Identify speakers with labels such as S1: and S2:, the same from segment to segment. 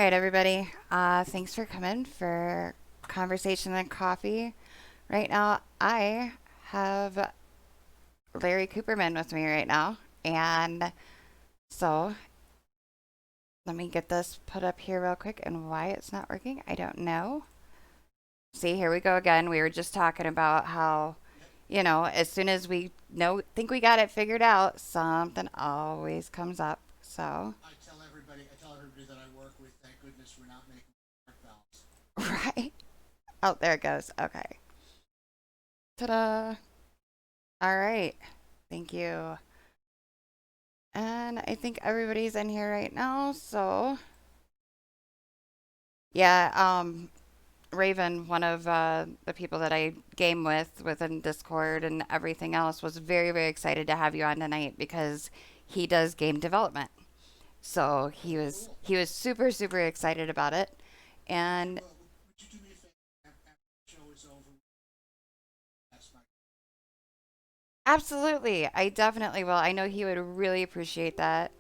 S1: right, everybody. Thanks for coming for conversation and coffee. Right now, I have Larry Kuperman with me right now, and so let me get this put up here real quick. And why it's not working, I don't know. See, here we go again. We were just talking about how, as soon as we think we got it figured out, something always comes up. So,
S2: I tell everybody that I work with, thank goodness we're not making heart valves.
S1: right. Oh, there it goes. Okay. Ta-da. All right. Thank you. And I think everybody's in here right now. So, yeah, Raven, one of the people that I game with within Discord and everything else, was very, very excited to have you on tonight because he does game development. So he
S2: Oh,
S1: was
S2: cool.
S1: he was super, super excited about it. And
S2: Well, would you do me a favor after the show is over? That's my.
S1: absolutely, I definitely will. I know he would really appreciate that.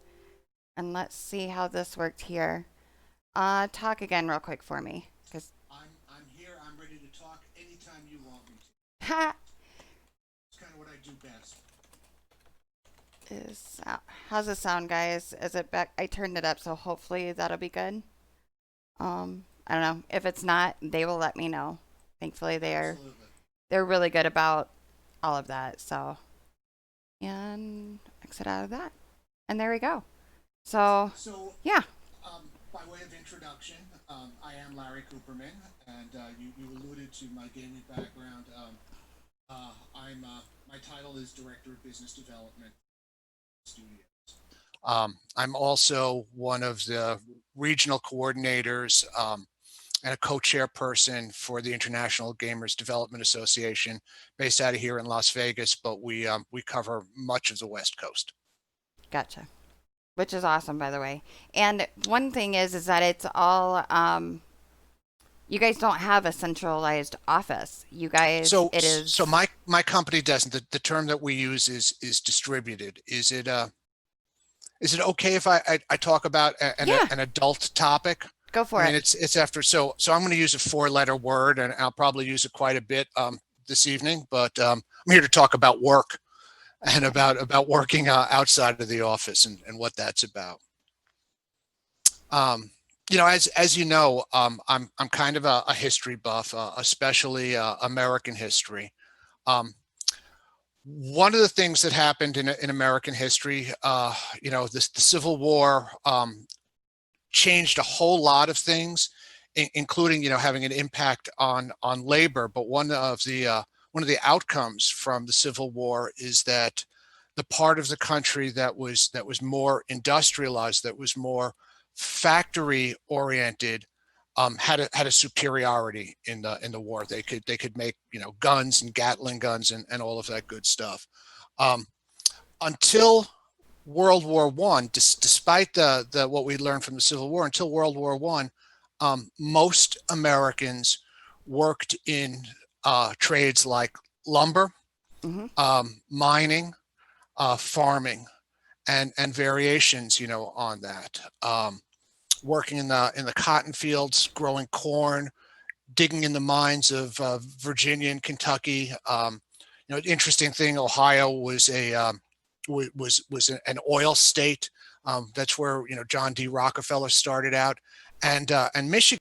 S1: And let's see how this worked here. Talk again real quick for me, because
S2: I'm here. I'm ready to talk anytime you want me to.
S1: ha
S2: It's kind of what I do best.
S1: is how's the sound, guys? Is it back? I turned it up, so hopefully that'll be good. I don't know. If it's not, they will let me know. Thankfully,
S2: Absolutely.
S1: they're really good about all of that. So and exit out of that, and there we go. So
S2: So,
S1: yeah,
S2: by way of introduction, I am Larry Cooperman, and you alluded to my gaming background. My title is Director of Business Development Studios. I'm also one of the regional coordinators and a co-chairperson for the International Gamers Development Association, based out of here in Las Vegas, but we cover much of the West Coast.
S1: gotcha. Which is awesome, by the way. And one thing is that it's all you guys don't have a centralized office. You guys,
S2: So
S1: it
S2: so
S1: is.
S2: my company doesn't. The term that we use is distributed. Is it okay if I talk about
S1: Yeah,
S2: an adult topic?
S1: go
S2: I
S1: for
S2: mean,
S1: it.
S2: it's after, so I'm going to use a four-letter word, and I'll probably use it quite a bit this evening. But I'm here to talk about work and
S1: Okay.
S2: about working outside of the office and what that's about. Um, as you know, I'm kind of a history buff, especially American history. Um, One of the things that happened in American history, the Civil War changed a whole lot of things, including having an impact on labor. But one of the outcomes from the Civil War is that the part of the country that was more industrialized, that was more factory oriented, had a superiority in the war. They could make guns and Gatling guns and all of that good stuff. Um, until World War One, despite the what we learned from the Civil War, until World War One, most Americans worked in trades like lumber,
S1: Mm-hmm.
S2: mining, farming, and variations, on that. Working in the cotton fields, growing corn, digging in the mines of Virginia and Kentucky. Interesting thing. Ohio was an oil state. That's where John D. Rockefeller started out, and Michigan.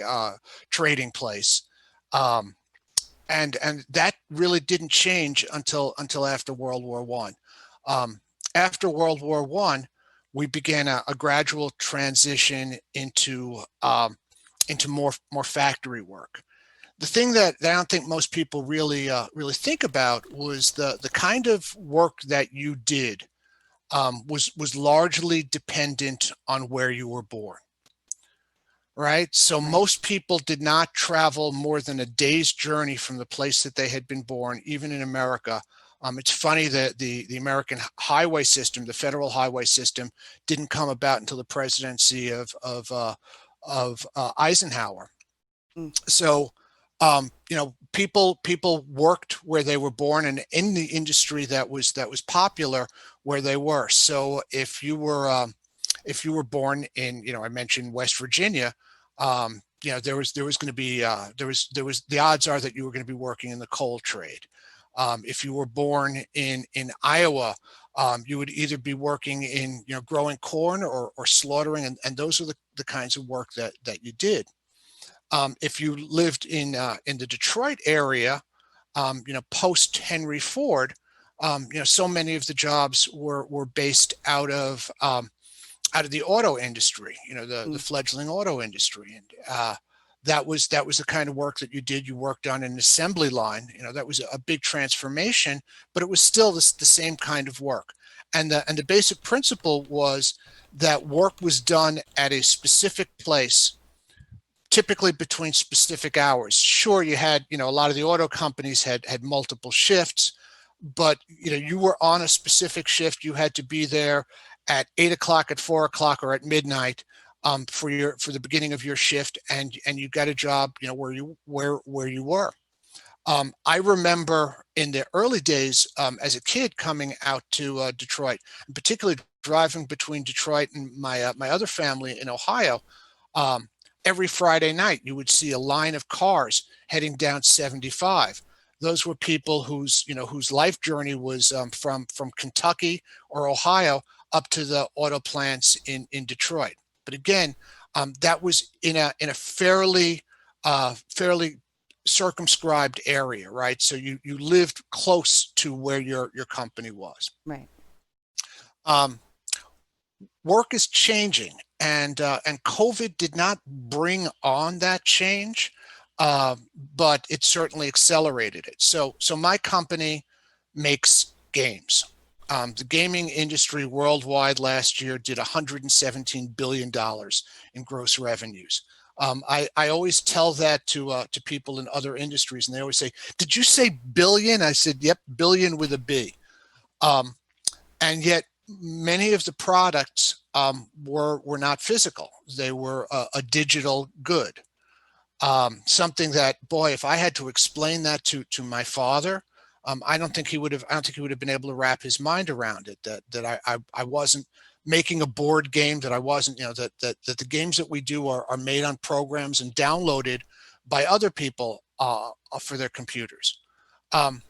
S2: Uh, Trading place. Um, and that really didn't change until after World War One. After World War One, we began a gradual transition into more factory work. The thing that I don't think most people really think about was the kind of work that you did was largely dependent on where you were born. right? So
S1: Right.
S2: most people did not travel more than a day's journey from the place that they had been born, even in America. It's funny that the American highway system, the federal highway system, didn't come about until the presidency of Eisenhower.
S1: Mm.
S2: So, people worked where they were born and in the industry that was popular where they were. So if you were born in, I mentioned West Virginia, there was going to be there was the odds are that you were going to be working in the coal trade. If you were born in Iowa, you would either be working in growing corn or slaughtering, and those are the kinds of work that you did. If you lived in the Detroit area, post Henry Ford, so many of the jobs were based out of the auto industry, the
S1: Mm.
S2: fledgling auto industry, and that was the kind of work that you did. You worked on an assembly line. That was a big transformation, but it was still the same kind of work. And the basic principle was that work was done at a specific place, typically between specific hours. Sure, you had, a lot of the auto companies had multiple shifts, but you were on a specific shift. You had to be there at 8 o'clock, at 4 o'clock, or at midnight, for the beginning of your shift, and you got a job, where you were. I remember in the early days, as a kid, coming out to Detroit, and particularly driving between Detroit and my other family in Ohio. Um, every Friday night, you would see a line of cars heading down 75. Those were people whose life journey was from Kentucky or Ohio up to the auto plants in Detroit. But again, that was in a fairly circumscribed area, right? So you lived close to where your company was.
S1: Right.
S2: Um, Work is changing, and COVID did not bring on that change, uh, but it certainly accelerated it. So my company makes games. The gaming industry worldwide last year did $117 billion in gross revenues. I always tell that to people in other industries, and they always say, "Did you say billion?" I said, "Yep, billion with a B." Um, and yet many of the products were not physical. They were a digital good. Something that, boy, if I had to explain that to my father, I don't think he would have been able to wrap his mind around it. That I wasn't making a board game. That I wasn't, that the games that we do are made on programs and downloaded by other people for their computers. Um,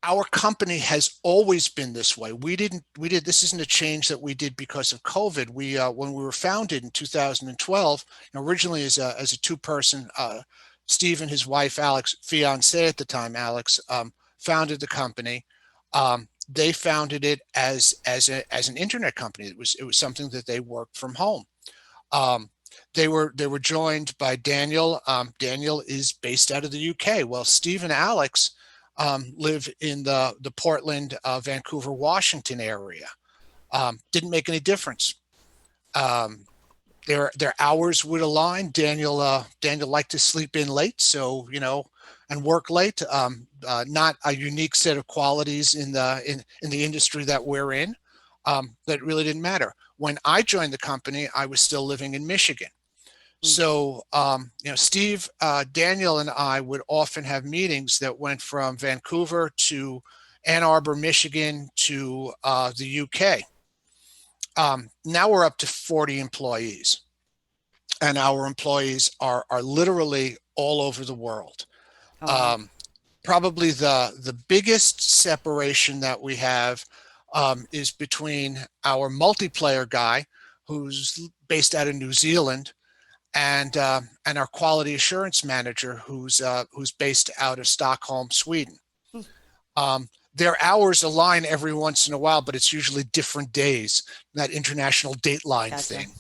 S2: our company has always been this way. This isn't a change that we did because of COVID. When we were founded in 2012, originally as a two-person, Steve and his wife Alex, fiance at the time Alex, founded the company. They founded it as an internet company. It was something that they worked from home. Um, they were joined by Daniel. Daniel is based out of the UK. Well, Steve and Alex live in the Portland, Vancouver, Washington area. Didn't make any difference. Um, their hours would align. Daniel liked to sleep in late, so and work late. Not a unique set of qualities in the industry that we're in. That really didn't matter. When I joined the company, I was still living in Michigan.
S1: Mm.
S2: So, Steve, Daniel, and I would often have meetings that went from Vancouver to Ann Arbor, Michigan to the UK. Now we're up to 40 employees, and our employees are literally all over the world.
S1: Oh, wow.
S2: Um, Probably the biggest separation that we have is between our multiplayer guy, who's based out of New Zealand, and our quality assurance manager, who's based out of Stockholm, Sweden.
S1: Mm.
S2: Their hours align every once in a while, but it's usually different days. That international dateline
S1: Gotcha.
S2: thing.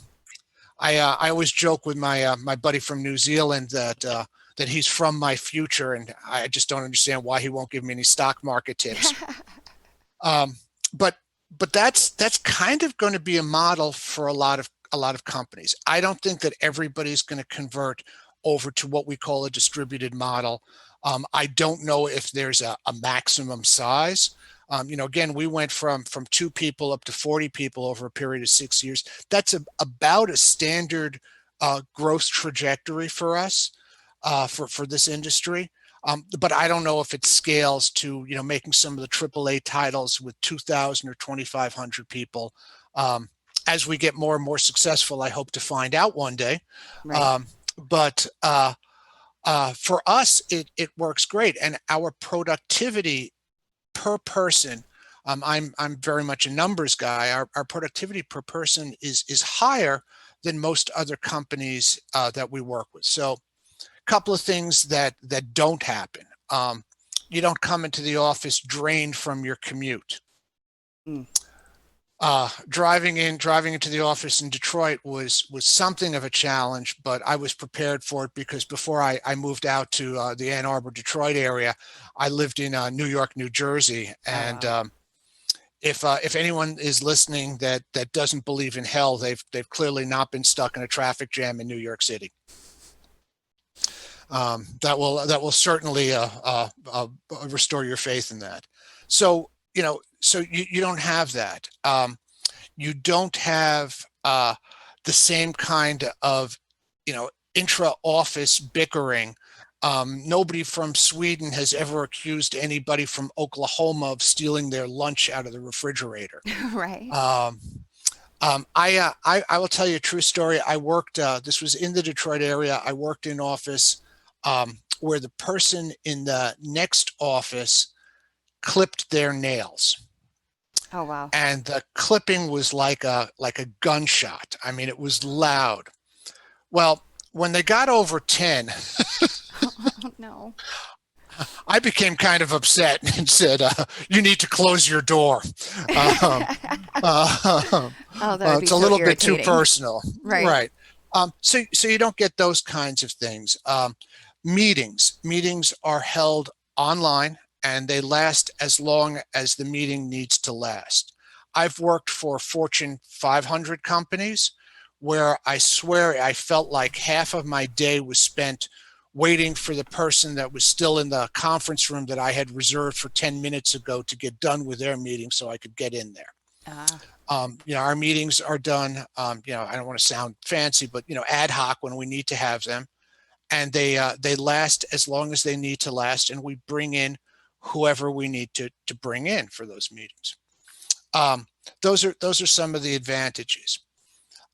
S2: I always joke with my buddy from New Zealand that he's from my future, and I just don't understand why he won't give me any stock market tips. Um, but but that's kind of going to be a model for a lot a lot of companies. I don't think that everybody's going to convert over to what we call a distributed model. I don't know if there's a maximum size. Again, we went from 2 people up to 40 people over a period of 6 years. That's about a standard growth trajectory for us, for this industry. But I don't know if it scales to, making some of the AAA titles with 2,000 or 2,500 people. As we get more and more successful, I hope to find out one day.
S1: Right.
S2: But for us, it works great, and our productivity per person. I'm very much a numbers guy. Our productivity per person is higher than most other companies that we work with. So, a couple of things that don't happen. You don't come into the office drained from your commute.
S1: Mm.
S2: Driving into the office in Detroit was something of a challenge, but I was prepared for it because before I moved out to the Ann Arbor, Detroit area, I lived in New York, New Jersey, and
S1: Oh,
S2: if anyone is listening that doesn't believe in hell, they've clearly not been stuck in a traffic jam in New York City. That will certainly restore your faith in that. So you don't have that. You don't have the same kind of intra-office bickering. Nobody from Sweden has ever accused anybody from Oklahoma of stealing their lunch out of the refrigerator.
S1: right.
S2: Um, I will tell you a true story. I worked. This was in the Detroit area. I worked in office where the person in the next office clipped their nails,
S1: Oh, wow.
S2: and the clipping was like a gunshot. I mean, it was loud. Well, when they got over 10,
S1: Oh, no.
S2: I became kind of upset and said, "You need to close your door." Um, uh,
S1: Oh, that would be
S2: it's a
S1: so
S2: little bit too
S1: irritating.
S2: personal,
S1: Right.
S2: right? So you don't get those kinds of things. Meetings are held online, and they last as long as the meeting needs to last. I've worked for Fortune 500 companies where I swear I felt like half of my day was spent waiting for the person that was still in the conference room that I had reserved for 10 minutes ago to get done with their meeting so I could get in there.
S1: Ah,
S2: Our meetings are done, I don't want to sound fancy, but, ad hoc when we need to have them. And they last as long as they need to last. And we bring in whoever we need to bring in for those meetings. Um, those are some of the advantages.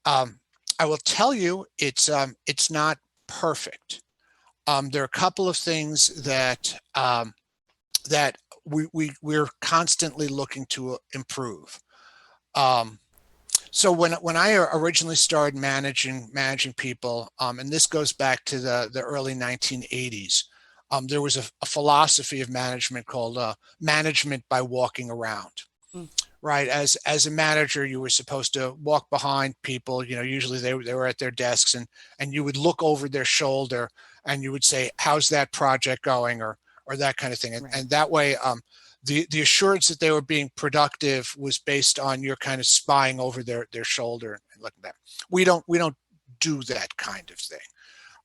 S2: I will tell you, it's not perfect. There are a couple of things that we're constantly looking to improve. Um, so when I originally started managing people, and this goes back to the early 1980s, there was a philosophy of management called management by walking around.
S1: mm,
S2: Right, as a manager, you were supposed to walk behind people. Usually they were at their desks, and you would look over their shoulder, and you would say, "How's that project going?" or that kind of thing, and,
S1: right.
S2: and that way, the assurance that they were being productive was based on your kind of spying over their shoulder and looking at that. We don't do that kind of thing.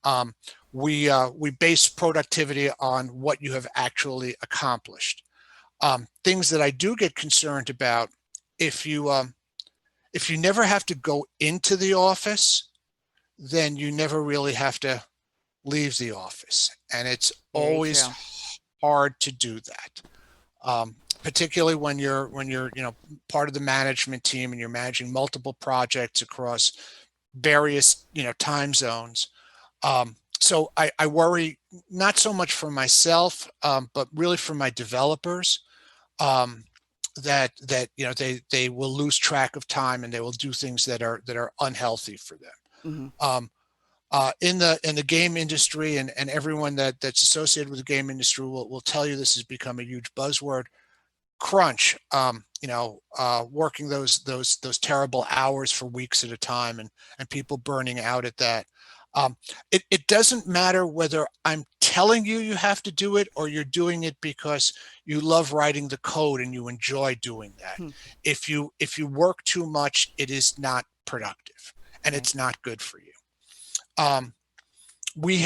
S2: Um, we base productivity on what you have actually accomplished. Things that I do get concerned about, if you never have to go into the office, then you never really have to leave the office, and it's
S1: Very
S2: always
S1: true.
S2: hard to do that. Particularly when you're part of the management team and you're managing multiple projects across various time zones. So I worry not so much for myself, but really for my developers, um, that they will lose track of time and they will do things that are unhealthy for them.
S1: Hmm.
S2: In the game industry, and everyone that's associated with the game industry will tell you this has become a huge buzzword. Crunch, working those terrible hours for weeks at a time, and people burning out at that. It doesn't matter whether I'm telling you you have to do it or you're doing it because you love writing the code and you enjoy doing that. If you work too much, it is not productive. and
S1: Right.
S2: it's not good for you. Um, we've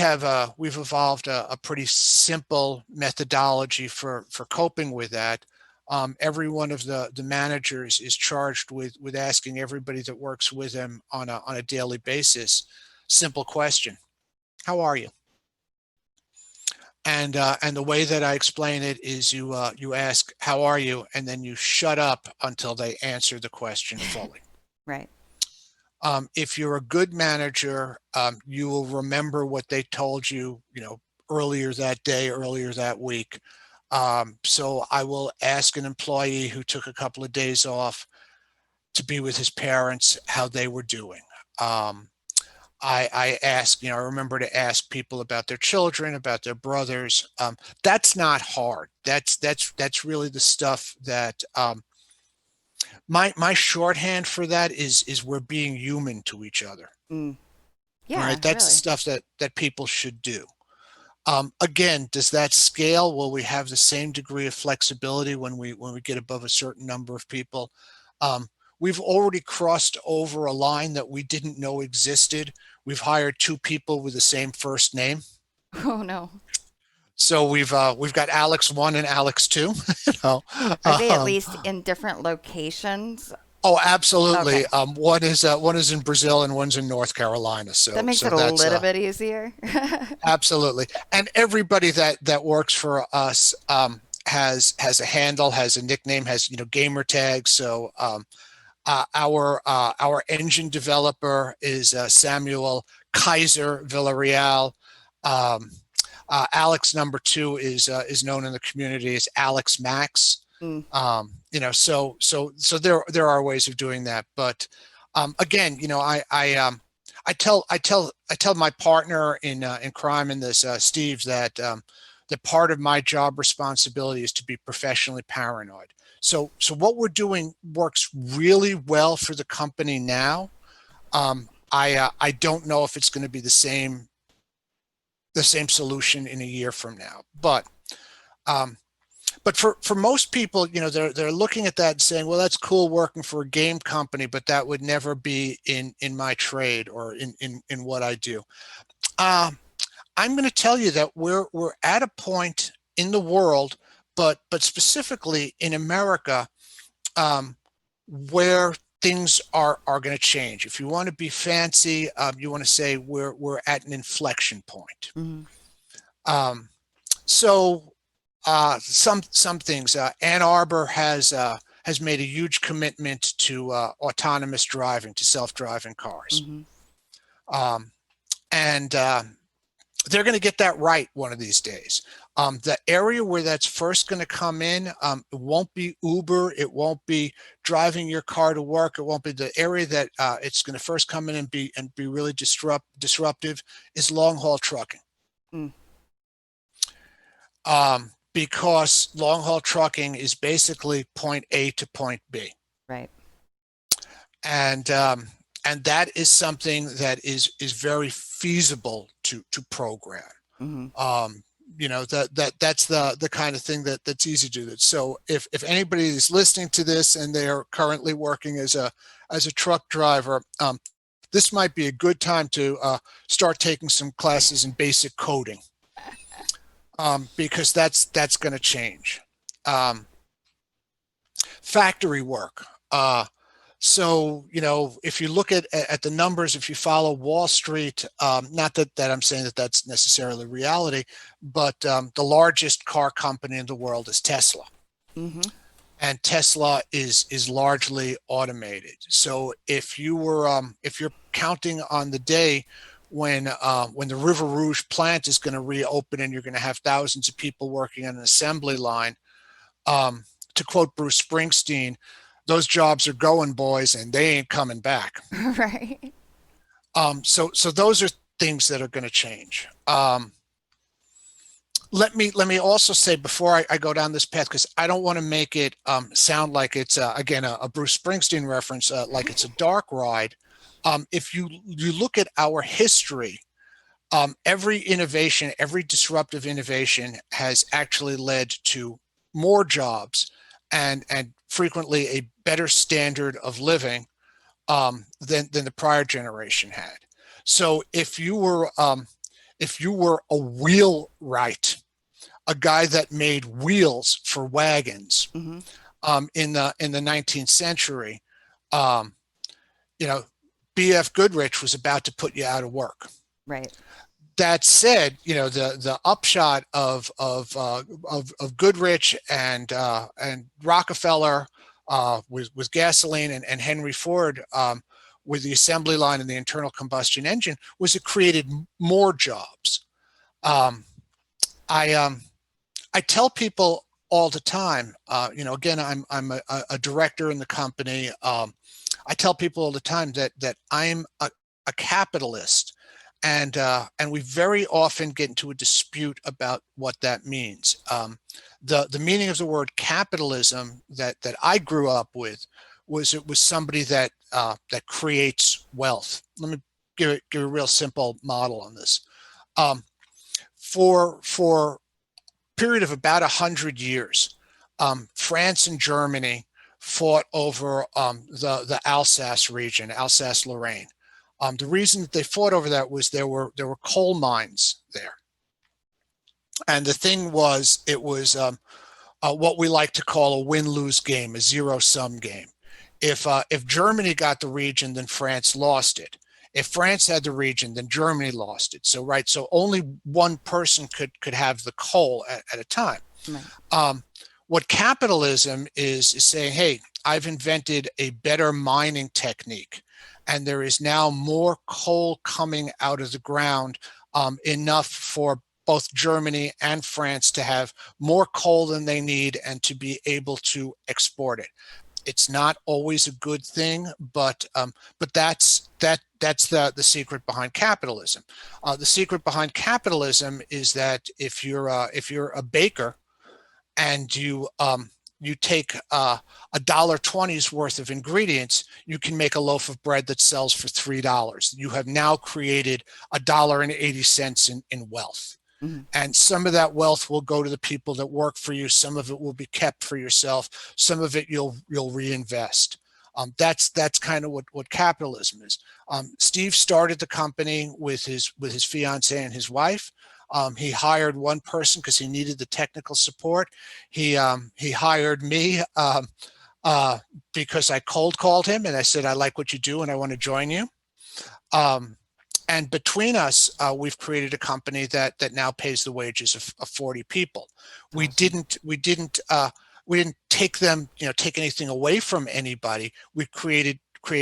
S2: evolved a pretty simple methodology for coping with that. Every one of the managers is charged with asking everybody that works with them on a daily basis, simple question: How are you? And the way that I explain it is you ask how are you, and then you shut up until they answer the question fully.
S1: Right.
S2: If you're a good manager, you will remember what they told you, earlier that day, earlier that week. So I will ask an employee who took a couple of days off to be with his parents how they were doing. Um, I ask, I remember to ask people about their children, about their brothers. That's not hard. That's really the stuff that my shorthand for that is we're being human to each other.
S1: Mm.
S2: All
S1: Yeah,
S2: right, that's the
S1: really.
S2: stuff that people should do. Again, does that scale? Will we have the same degree of flexibility when we get above a certain number of people? Um, we've already crossed over a line that we didn't know existed. We've hired two people with the same first name.
S1: Oh no.
S2: So we've got Alex 1 and Alex 2. you know.
S1: Are they at
S2: Um,
S1: least in different locations?
S2: oh, absolutely.
S1: Okay.
S2: One is in Brazil and one's in North Carolina.
S1: That
S2: So
S1: makes
S2: so
S1: it a
S2: that's
S1: little bit easier.
S2: absolutely. And everybody that works for us has a handle, has a nickname, has gamer tags. So our engine developer is Samuel Kaiser Villarreal. Um, Alex number two is known in the community as Alex Max.
S1: Mm.
S2: So there are ways of doing that, but again, I tell my partner in crime in this, Steve, that part of my job responsibility is to be professionally paranoid. So what we're doing works really well for the company now. I don't know if it's going to be the same solution in a year from now, um, but for most people, they're looking at that and saying, well, that's cool working for a game company, but that would never be in my trade or in what I do. Um, I'm going to tell you that we're at a point in the world, but specifically in America, um, where things are going to change. If you want to be fancy, you want to say we're at an inflection point.
S1: Hmm.
S2: Um, so some things. Ann Arbor has made a huge commitment to autonomous driving, to self-driving cars,
S1: Hmm.
S2: um, and they're going to get that right one of these days. The area where that's first going to come in, it won't be Uber, it won't be driving your car to work, it won't be the area that it's going to first come in and be really disruptive is long haul trucking.
S1: Mm.
S2: Because long haul trucking is basically point A to point B,
S1: Right.
S2: and that is something that is very feasible to program.
S1: Hmm.
S2: Um, that's the kind of thing that's easy to do. That. So if anybody is listening to this and they are currently working as a truck driver, this might be a good time to start taking some classes in basic coding, because that's going to change. Um, Factory work. So, if you look at the numbers, if you follow Wall Street, not that I'm saying that that's necessarily reality, but the largest car company in the world is Tesla.
S1: Hmm.
S2: And Tesla is largely automated. So if you're counting on the day when the River Rouge plant is going to reopen and you're going to have thousands of people working on an assembly line, um, to quote Bruce Springsteen, those jobs are going, boys, and they ain't coming back.
S1: Right.
S2: So those are things that are going to change. Let me also say before I go down this path, because I don't want to make it sound like it's again a Bruce Springsteen reference, like it's a dark ride. If you look at our history, every innovation, every disruptive innovation has actually led to more jobs and frequently a better standard of living, than the prior generation had. So if you were a wheelwright, a guy that made wheels for wagons
S1: Mm-hmm.
S2: in the 19th century, um, you know, B.F. Goodrich was about to put you out of work.
S1: Right.
S2: That said, the upshot of Goodrich and Rockefeller with gasoline and Henry Ford with the assembly line and the internal combustion engine was it created more jobs. Um, I I tell people all the time, again, I'm a director in the company. I tell people all the time that I'm a capitalist, and we very often get into a dispute about what that means. The meaning of the word capitalism that I grew up with was it was somebody that creates wealth. Let me give a real simple model on this. Um, for period of about 100 years, France and Germany fought over the Alsace region, Alsace-Lorraine. The reason that they fought over that was there were coal mines there, and the thing was it was what we like to call a win-lose game, a zero-sum game. If Germany got the region, then France lost it. If France had the region, then Germany lost it. So only one person could have the coal at a time.
S1: Right.
S2: Um, what capitalism is saying, hey, I've invented a better mining technique, and there is now more coal coming out of the ground, enough for both Germany and France to have more coal than they need and to be able to export it. It's not always a good thing, but that's the secret behind capitalism. The secret behind capitalism is that if you're a baker and you take $1.20's worth of ingredients, you can make a loaf of bread that sells for $3. You have now created $1.80 in wealth.
S1: Mm-hmm.
S2: And some of that wealth will go to the people that work for you. Some of it will be kept for yourself. Some of it you'll reinvest. That's kind of what capitalism is. Steve started the company with his fiance and his wife. He hired one person because he needed the technical support. He hired me because I cold called him and I said, I like what you do and I want to join you. Um, and between us, we've created a company that now pays the wages of 40 people. We
S1: Awesome.
S2: didn't we didn't we didn't take anything away from anybody. We created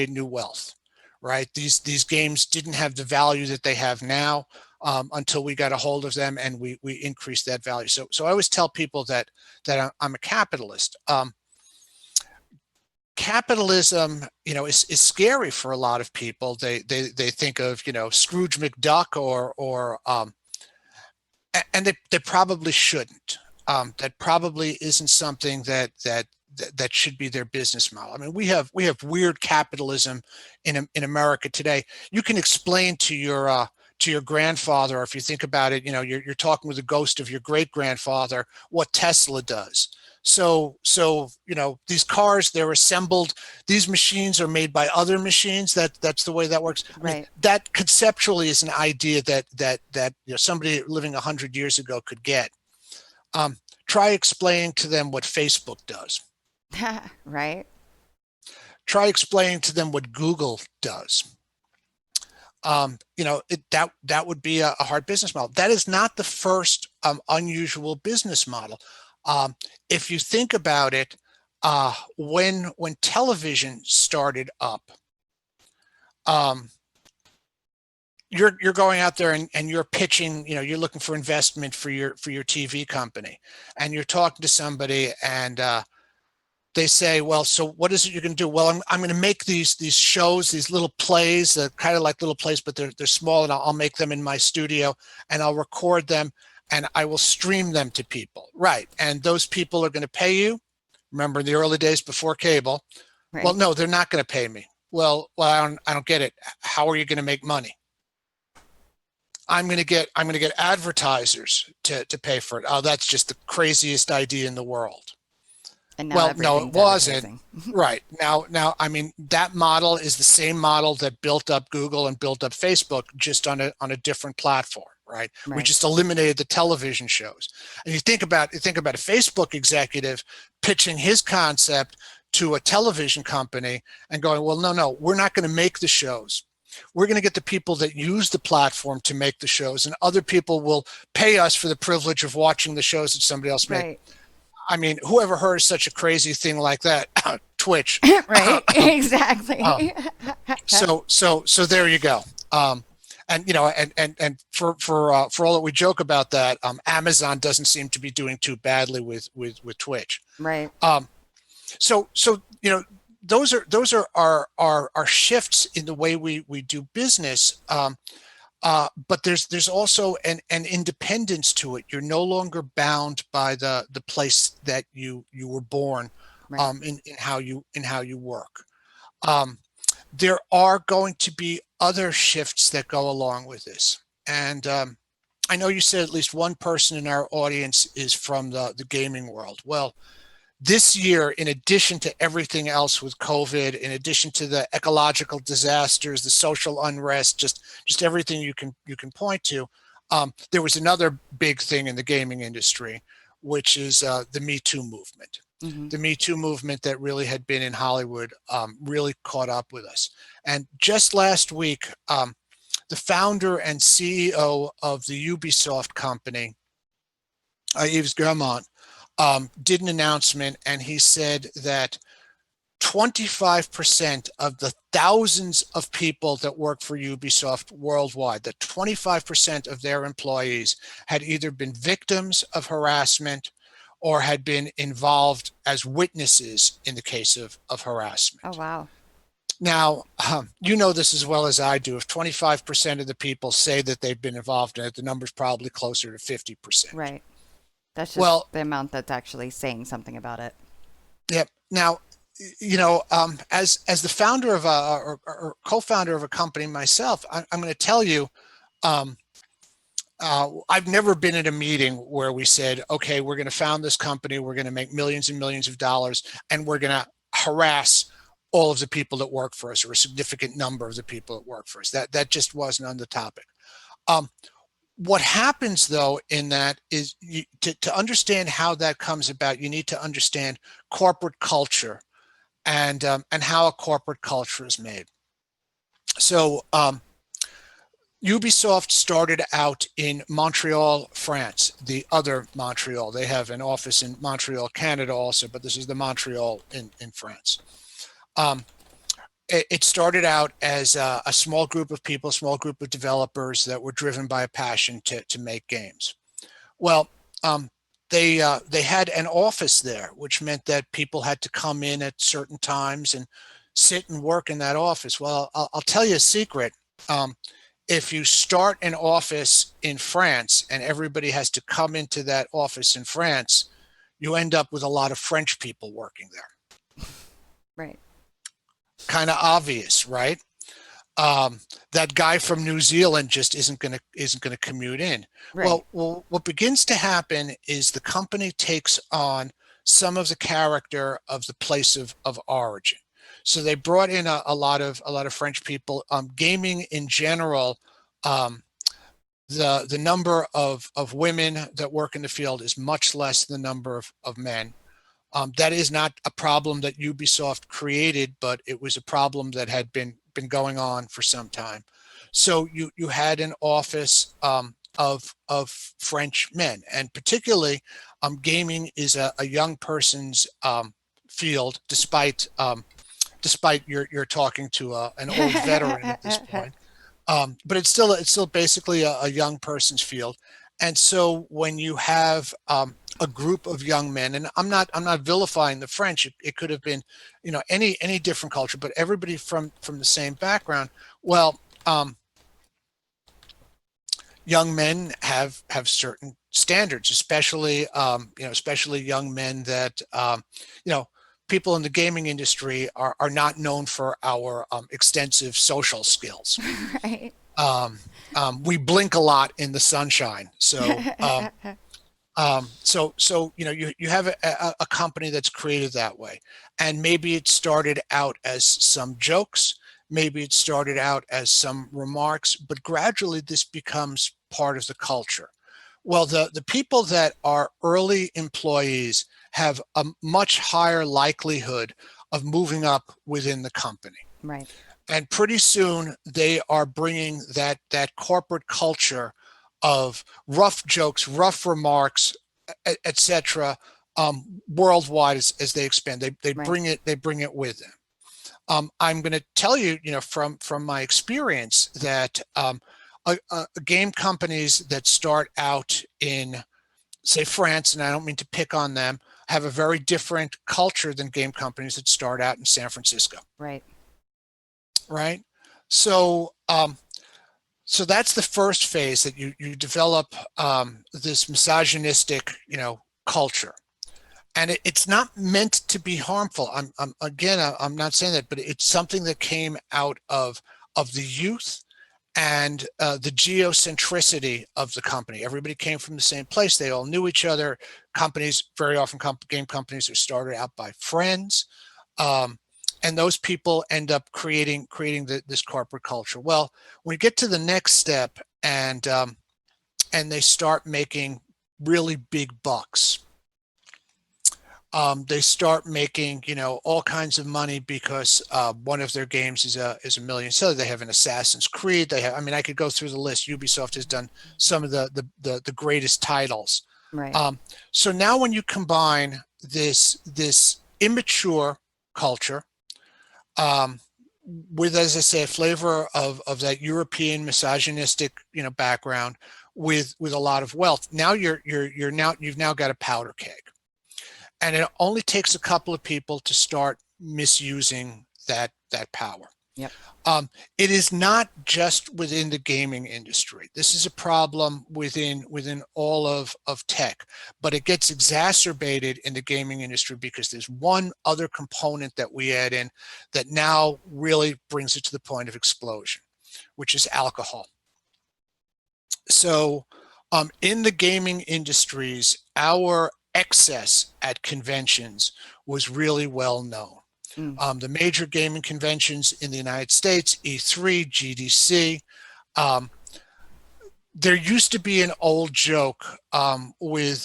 S2: new wealth, right? These games didn't have the value that they have now, until we got a hold of them and we increased that value. So I always tell people that I'm a capitalist. Capitalism, is scary for a lot of people. They think of Scrooge McDuck and they probably shouldn't. That probably isn't something that should be their business model. I mean, we have weird capitalism in America today. You can explain to your grandfather, or if you think about it, you're talking with the ghost of your great grandfather, what Tesla does. So these cars, they're assembled. These machines are made by other machines. That's the way that works. I mean,
S1: Right.
S2: that conceptually is an idea that somebody living 100 years ago could get. Try explaining to them what Facebook does.
S1: Right.
S2: Try explaining to them what Google does. That would be a hard business model. That is not the first unusual business model. If you think about it, when television started up, um, you're going out there and you're pitching, you're looking for investment for your TV company, and you're talking to somebody and they say, well, so what is it you're going to do? Well, I'm going to make these shows, these little plays, kind of like little plays, but they're small, and I'll make them in my studio and I'll record them and I will stream them to people. Right. And those people are going to pay you. Remember the early days before cable? Well,
S1: Right.
S2: no, they're not going to pay me. Well, I don't get it. How are you going to make money? I'm going to get advertisers to pay for it. Oh, that's just the craziest idea in the world.
S1: And now
S2: Well, no, it
S1: everything's
S2: wasn't.
S1: advertising.
S2: Right. Now, I mean, that model is the same model that built up Google and built up Facebook, just on a different platform, right? We
S1: Right.
S2: just eliminated the television shows. And you think about a Facebook executive pitching his concept to a television company and going, well, no, we're not going to make the shows. We're going to get the people that use the platform to make the shows, and other people will pay us for the privilege of watching the shows that somebody else made.
S1: Right.
S2: I mean, whoever heard of such a crazy thing like that? Twitch.
S1: Right.
S2: um,
S1: Exactly.
S2: so there you go. And and for all that we joke about that, Amazon doesn't seem to be doing too badly with Twitch.
S1: Right.
S2: Um, so those are our shifts in the way we do business. But there's also an independence to it. You're no longer bound by the place that you were born,
S1: Right.
S2: in how you work. Um, there are going to be other shifts that go along with this, and I know you said at least one person in our audience is from the gaming world. Well, this year, in addition to everything else with COVID, in addition to the ecological disasters, the social unrest, just everything you can point to, there was another big thing in the gaming industry, which is the Me Too movement.
S1: Hmm.
S2: The Me Too movement that really had been in Hollywood really caught up with us. And just last week, the founder and CEO of the Ubisoft company, Yves Guillemot, did an announcement, and he said that 25% of the thousands of people that work for Ubisoft worldwide, that 25% of their employees had either been victims of harassment or had been involved as witnesses in the case of
S1: Oh,
S2: harassment.
S1: wow.
S2: Now, you know this as well as I do. If 25% of the people say that they've been involved in it, the number's probably closer to 50%.
S1: Right. That's just
S2: Well,
S1: the amount that's actually saying something about it.
S2: yep. Now, as the founder of or co-founder of a company myself, I'm going to tell you, um, I've never been at a meeting where we said, okay, we're going to found this company, we're going to make millions and millions of dollars, and we're going to harass all of the people that work for us, or a significant number of the people that work for us. That just wasn't on the topic. Um, what happens though in that is, to understand how that comes about, you need to understand corporate culture, and how a corporate culture is made. So Ubisoft started out in Montreal, France, the other Montreal. They have an office in Montreal, Canada also, but this is the Montreal in France. Um, it started out as a small group of people, small group of developers that were driven by a passion to make games. Well, they had an office there, which meant that people had to come in at certain times and sit and work in that office. Well, I'll tell you a secret. Um, if you start an office in France and everybody has to come into that office in France, you end up with a lot of French people working there.
S1: Right.
S2: Kind of obvious, right? That guy from New Zealand just isn't gonna commute in.
S1: Right.
S2: Well, what begins to happen is the company takes on some of the character of the place of origin. So they brought in a lot of French people. Gaming in general, um, the number of women that work in the field is much less than the number of men. That is not a problem that Ubisoft created, but it was a problem that had been going on for some time. So you had an office of French men, and particularly gaming is a young person's field, despite you're talking to an old veteran at this point. But it's still basically a young person's field. And so when you have a group of young men, and I'm not vilifying the French. It could have been, any different culture, but everybody from the same background. Well, young men have certain standards, especially young men that people in the gaming industry are not known for our extensive social skills.
S1: Right.
S2: We blink a lot in the sunshine, so So you have a company that's created that way, and maybe it started out as some jokes, maybe it started out as some remarks, but gradually this becomes part of the culture. Well, the people that are early employees have a much higher likelihood of moving up within the company,
S1: Right.
S2: and pretty soon they are bringing that corporate culture of rough jokes, rough remarks, etc., worldwide as they expand. They
S1: Right.
S2: bring it, they bring it with them. I'm going to tell you, from my experience that game companies that start out in, say, France, and I don't mean to pick on them, have a very different culture than game companies that start out in San Francisco.
S1: Right.
S2: Right? So, so that's the first phase, that you develop this misogynistic, culture, and it's not meant to be harmful. I'm not saying that, but it's something that came out of the youth and the geocentricity of the company. Everybody came from the same place. They all knew each other. Companies, very often, game companies are started out by friends. Um, and those people end up creating this corporate culture. Well, when we get to the next step, and they start making really big bucks, they start making all kinds of money because one of their games is a million seller. They have an Assassin's Creed. They have, I mean, I could go through the list. Ubisoft has done some of the greatest titles.
S1: Right.
S2: Um, so now when you combine this immature culture, um, with, as I say, a flavor of that European misogynistic background, with a lot of wealth, now you've now got a powder keg, and it only takes a couple of people to start misusing that power.
S1: Yep.
S2: It is not just within the gaming industry. This is a problem within all of tech, but it gets exacerbated in the gaming industry because there's one other component that we add in that now really brings it to the point of explosion, which is alcohol. So, in the gaming industries, our excess at conventions was really well known.
S1: Mm.
S2: The major gaming conventions in the United States, E3, GDC. There used to be an old joke with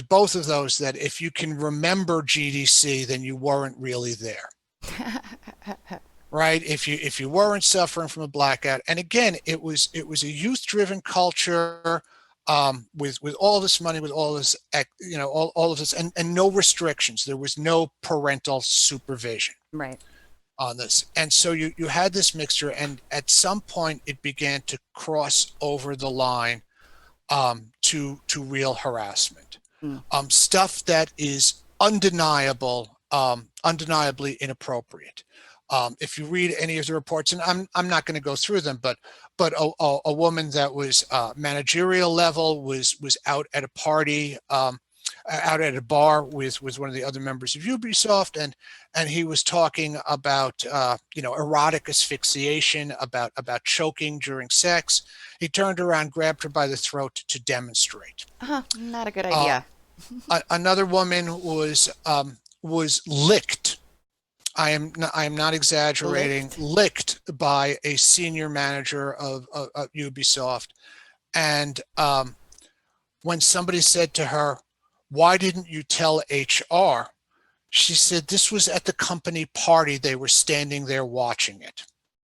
S2: both of those, that if you can remember GDC, then you weren't really there, right? If you weren't suffering from a blackout. And again, it was a youth-driven culture, with all this money, with all this, all of this, and no restrictions. There was no parental supervision
S1: Right.
S2: on this, and so you had this mixture, and at some point it began to cross over the line, to real harassment,
S1: Mm.
S2: stuff that is undeniably inappropriate. If you read any of the reports, and I'm not going to go through them, but a woman that was managerial level was out at a party, out at a bar with one of the other members of Ubisoft, and he was talking about erotic asphyxiation, about choking during sex. He turned around, grabbed her by the throat to demonstrate.
S1: Not a good
S2: Uh,
S1: idea.
S2: Another woman was licked. I am not exaggerating.
S1: Licked.
S2: Licked by a senior manager of Ubisoft, and when somebody said to her, "Why didn't you tell HR?" She said this was at the company party. They were standing there watching it.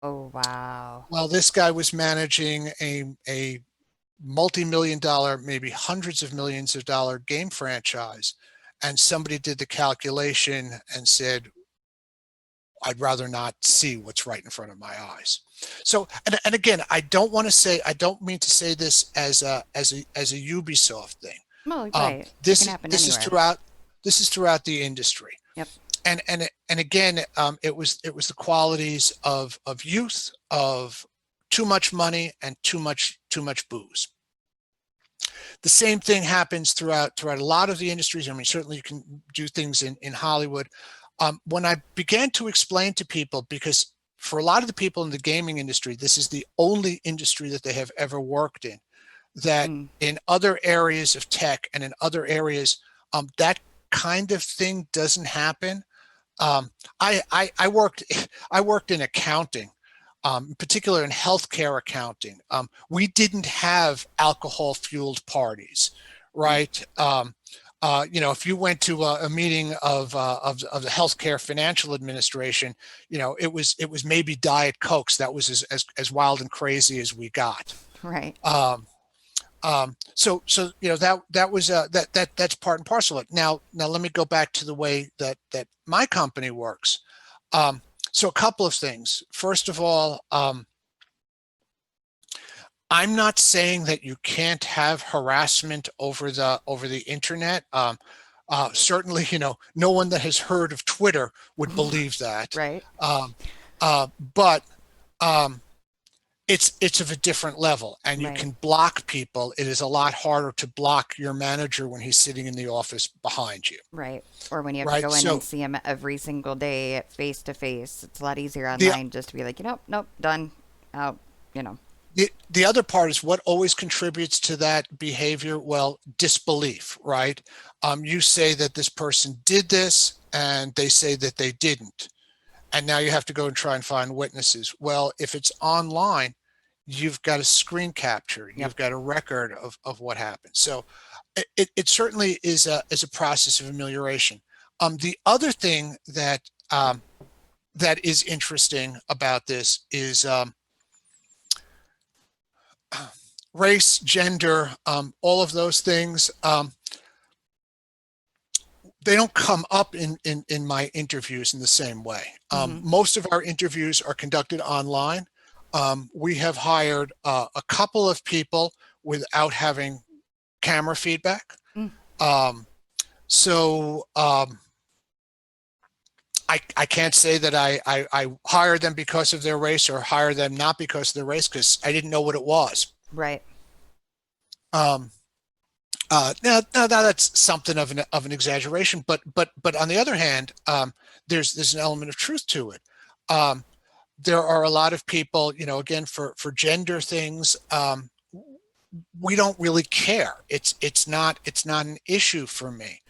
S1: Oh, wow.
S2: Well, this guy was managing a multi-million dollar, maybe hundreds of millions of dollar game franchise. And somebody did the calculation and said, I'd rather not see what's right in front of my eyes. So, and again, I don't mean to say this as a Ubisoft thing.
S1: Well, right. It can
S2: This
S1: happen
S2: this is
S1: anywhere.
S2: throughout the industry.
S1: Yep.
S2: And again, it was the qualities of youth, of too much money, and too much booze. The same thing happens throughout a lot of the industries. I mean, certainly you can do things in Hollywood. When I began to explain to people, because for a lot of the people in the gaming industry, this is the only industry that they have ever worked in. that
S1: Mm.
S2: in other areas of tech and in other areas, that kind of thing doesn't happen. Um, I worked I worked in accounting, in particular in healthcare accounting. We didn't have alcohol fueled parties,
S1: Mm.
S2: right? If you went to a meeting of the healthcare financial administration, it was maybe Diet Cokes. That was as wild and crazy as we got.
S1: Right.
S2: Um, so that was that's part and parcel of it. Now let me go back to the way that my company works. So a couple of things. First of all, I'm not saying that you can't have harassment over the internet. Certainly, no one that has heard of Twitter would believe that.
S1: Right.
S2: Um, but um, it's of a different level, and you
S1: Right.
S2: can block people. It is a lot harder to block your manager when he's sitting in the office behind you,
S1: Right. Or when you have to
S2: right?
S1: go in and
S2: So
S1: see him every single day face to face, it's a lot easier
S2: the
S1: online just to be like, nope, done, out, you know.
S2: the other part is what always contributes to that behavior. Well, disbelief, right? You say that this person did this, and they say that they didn't, and now you have to go and try and find witnesses. Well, if it's online, you've got a screen capture,
S1: Yep.
S2: you've got a record of what happened. So it certainly is a process of amelioration. The other thing that is interesting about this is race, gender, all of those things. They don't come up in my interviews in the same way.
S1: Mm-hmm.
S2: Most of our interviews are conducted online. We have hired a couple of people without having camera feedback.
S1: Mm.
S2: Um, so I can't say that I hired them because of their race or hire them not because of their race, because I didn't know what it was.
S1: Right.
S2: Um, now that's something of an exaggeration, but on the other hand, there's an element of truth to it. Um, there are a lot of people, again, for gender things, we don't really care. It's not an issue for me.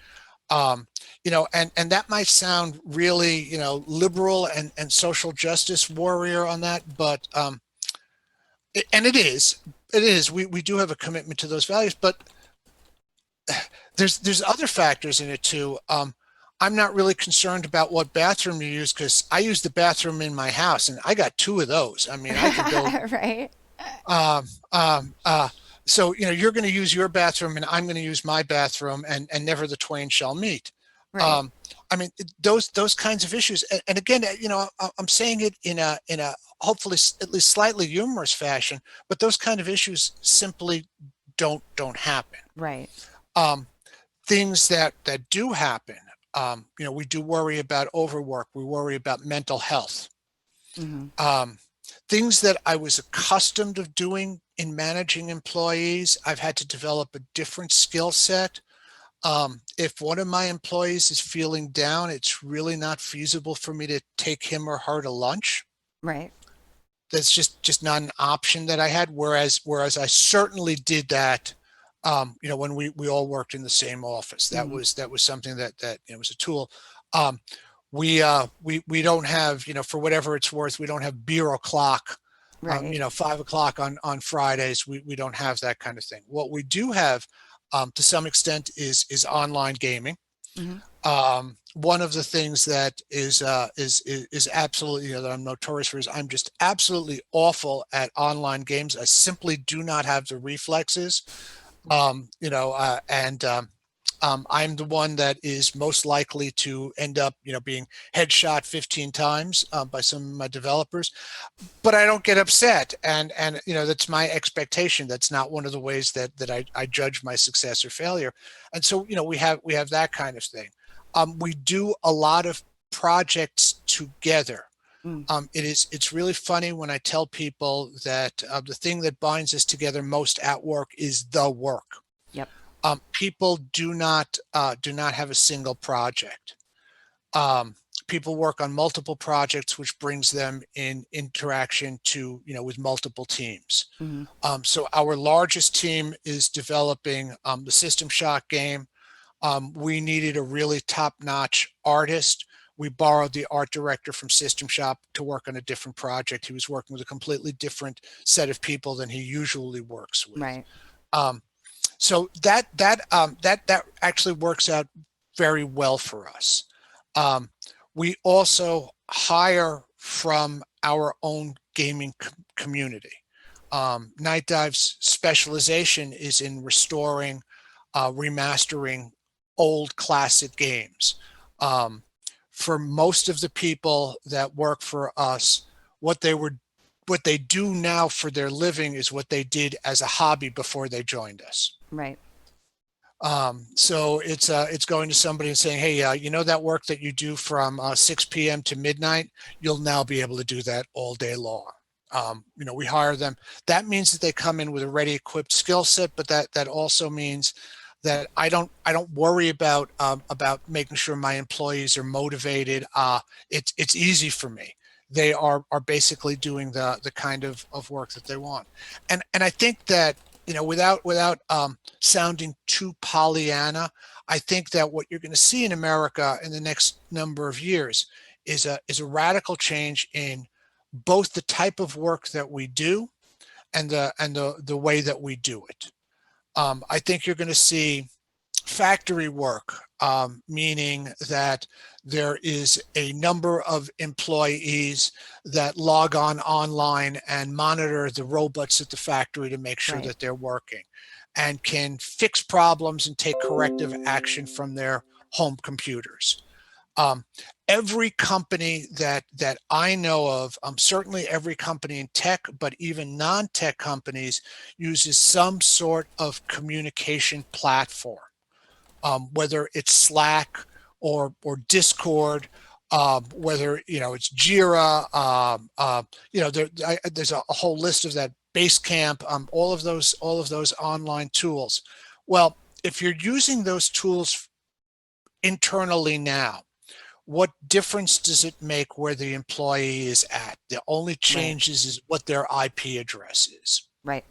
S2: And that might sound really, liberal and social justice warrior on that, but and it is. We do have a commitment to those values, but there's other factors in it too. I'm not really concerned about what bathroom you use, because I use the bathroom in my house, and I got two of those. I mean, I could go.
S1: Right.
S2: Um, um, uh, so you're going to use your bathroom, and I'm going to use my bathroom, and never the twain shall meet.
S1: Right.
S2: Um, I mean, those kinds of issues, and again, I'm saying it in a hopefully at least slightly humorous fashion, but those kind of issues simply don't happen.
S1: Right.
S2: Um, Things that do happen, we do worry about overwork. We worry about mental health.
S1: Mm-hmm.
S2: Um, Things that I was accustomed of doing in managing employees, I've had to develop a different skill set. If one of my employees is feeling down, it's really not feasible for me to take him or her to lunch.
S1: Right.
S2: That's just not an option that I had. Whereas I certainly did that, when we all worked in the same office. That
S1: Mm-hmm.
S2: was something that was a tool. Um, we don't have, for whatever it's worth, we don't have beer o'clock.
S1: Right.
S2: 5 o'clock on Fridays. We don't have that kind of thing. What we do have, to some extent, is online gaming.
S1: Mm-hmm.
S2: One of the things that is absolutely, that I'm notorious for, is I'm just absolutely awful at online games. I simply do not have the reflexes. And I'm the one that is most likely to end up, being headshot 15 times by some of my developers, but I don't get upset, and that's my expectation. That's not one of the ways that I judge my success or failure, and so we have that kind of thing. We do a lot of projects together.
S1: Mm.
S2: It's really funny when I tell people that the thing that binds us together most at work is the work.
S1: Yep.
S2: People do not have a single project. Um, people work on multiple projects, which brings them in interaction to, with multiple teams.
S1: Hmm.
S2: So our largest team is developing the System Shock game. We needed a really top-notch artist. We borrowed the art director from System Shop to work on a different project. He was working with a completely different set of people than he usually works with.
S1: Right.
S2: Um, so that actually works out very well for us. Um, we also hire from our own gaming community. Night Dive's specialization is in restoring, remastering old classic games. Um, for most of the people that work for us, what they do now for their living is what they did as a hobby before they joined us.
S1: Right.
S2: So it's going to somebody and saying, hey, that work that you do from 6 p.m. to midnight, you'll now be able to do that all day long. We hire them. That means that they come in with a ready equipped skill set, but that also means that I don't worry about making sure my employees are motivated. It's easy for me. They are basically doing the kind of work that they want. And I think that, without sounding too Pollyanna, I think that what you're going to see in America in the next number of years is a radical change in both the type of work that we do and the way that we do it. I think you're going to see factory work, meaning that there is a number of employees that log on online and monitor the robots at the factory to make sure
S1: Right.
S2: that they're working and can fix problems and take corrective action from their home computers. Um, every company that I know of, certainly every company in tech, but even non-tech companies, uses some sort of communication platform, whether it's Slack or Discord, whether it's Jira. There's a whole list of that. Basecamp, all of those online tools. Well, if you're using those tools internally now, what difference does it make where the employee is at? The only
S1: Right.
S2: change is what their IP address is,
S1: Right.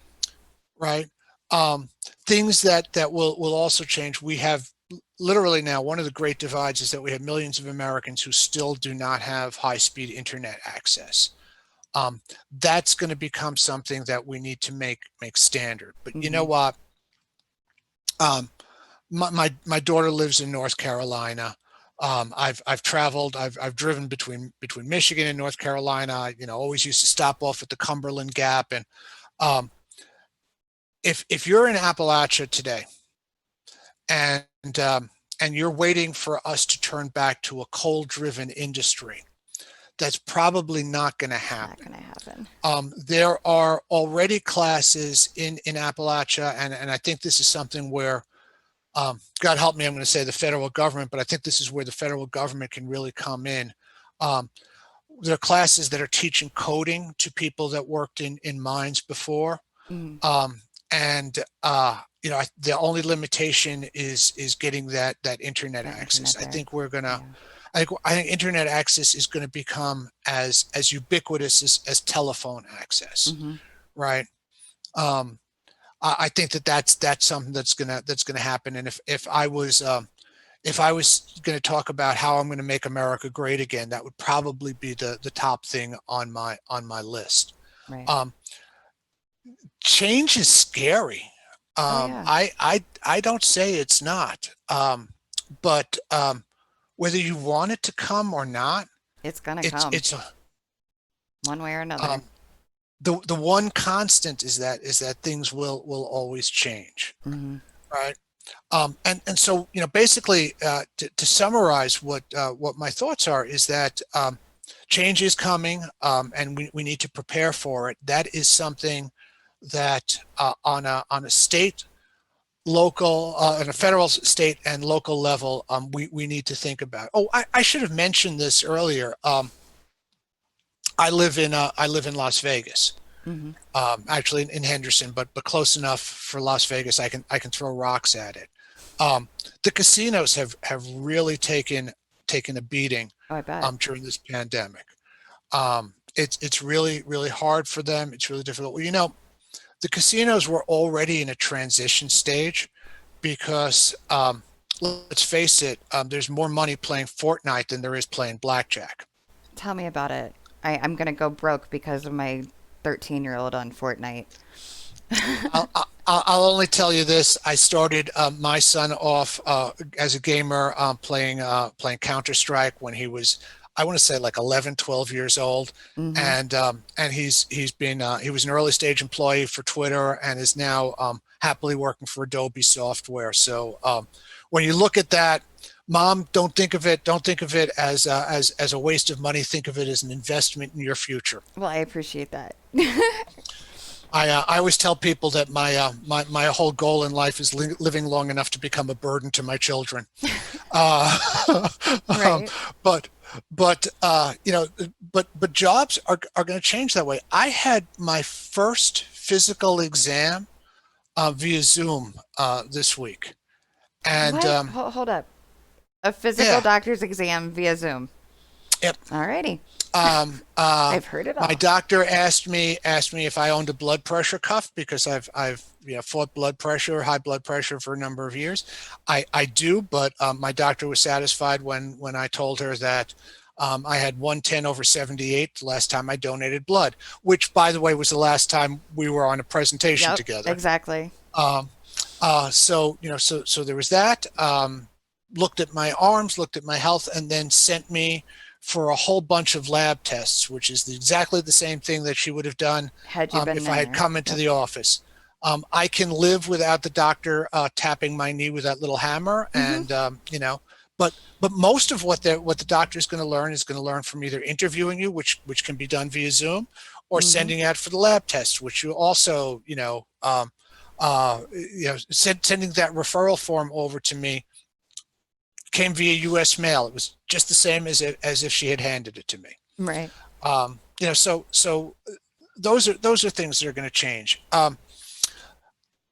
S2: right? Um, Things that will also change. We have literally now, one of the great divides is that we have millions of Americans who still do not have high-speed internet access. That's going to become something that we need to make standard. But you know
S1: Hmm.
S2: what? Um, my daughter lives in North Carolina. I've traveled. I've driven between Michigan and North Carolina. Always used to stop off at the Cumberland Gap. And um, if you're in Appalachia today, and and you're waiting for us to turn back to a coal-driven industry, that's probably not going to
S1: Not
S2: happen.
S1: gonna happen.
S2: There are already classes in Appalachia, and I think this is something where, God help me, I'm going to say the federal government, but I think this is where the federal government can really come in. Um, there are classes that are teaching coding to people that worked in mines before.
S1: Hmm.
S2: Um, and the only limitation is getting that internet
S1: The
S2: access.
S1: internet there. Yeah.
S2: I think internet access is going to become as ubiquitous as telephone access,
S1: Hmm.
S2: right? Um, I think that's something that's gonna happen. And if I was going to talk about how I'm going to make America great again, that would probably be the top thing on my list.
S1: Right.
S2: Um, Change is scary.
S1: Oh yeah.
S2: I don't say it's not, but whether you want it to come or not,
S1: It's gonna
S2: it's
S1: come
S2: it's
S1: one way or another.
S2: um, the one constant is that things will always change,
S1: Hmm.
S2: right? And so basically, to summarize what my thoughts are is that change is coming, and we need to prepare for it. That is something that on a state, local, on a federal, state, and local level, we need to think about. Oh, I should have mentioned this earlier. I live in Las Vegas,
S1: Hmm.
S2: actually in Henderson, but close enough for Las Vegas. I can throw rocks at it. The casinos have really taken a beating.
S1: Oh, I bet.
S2: during this pandemic. It's really really hard for them. It's really difficult. Well, the casinos were already in a transition stage because let's face it, there's more money playing Fortnite than there is playing blackjack.
S1: Tell me about it. I'm gonna go broke because of my 13-year-old on Fortnite.
S2: I'll only tell you this. I started my son off as a gamer playing Counter-Strike when he was, I want to say like 11, 12 years old.
S1: Mm-hmm.
S2: And he was an early stage employee for Twitter and is now happily working for Adobe Software. So when you look at that, Mom, don't think of it as a waste of money. Think of it as an investment in your future.
S1: Well, I appreciate that.
S2: I always tell people that my whole goal in life is living long enough to become a burden to my children. Uh, um,
S1: Right.
S2: but but jobs are going to change that way. I had my first physical exam via Zoom this week, and
S1: What? Hold up. A physical
S2: yeah,
S1: doctor's exam via Zoom.
S2: yep.
S1: Alrighty.
S2: Um, uh,
S1: I've heard it
S2: my
S1: all.
S2: doctor asked me if I owned a blood pressure cuff because I've fought high blood pressure for a number of years. I do, but my doctor was satisfied when I told her that I had 110 over 78 the last time I donated blood, which by the way was the last time we were on a presentation
S1: Yep,
S2: together.
S1: exactly.
S2: Um, so there was that. Looked at my arms, looked at my health, and then sent me for a whole bunch of lab tests, which is exactly the same thing that she would have done
S1: Had you been
S2: if I had
S1: there.
S2: come into
S1: Yep.
S2: the office. I can live without the doctor tapping my knee with that little hammer,
S1: Mm-hmm.
S2: and but most of what the doctor is going to learn is going to learn from either interviewing you, which can be done via Zoom, or
S1: Mm-hmm.
S2: sending out for the lab tests, which you also sending that referral form over to me came via U.S. mail. It was just the same as if she had handed it to me.
S1: Right.
S2: So those are things that are going to change.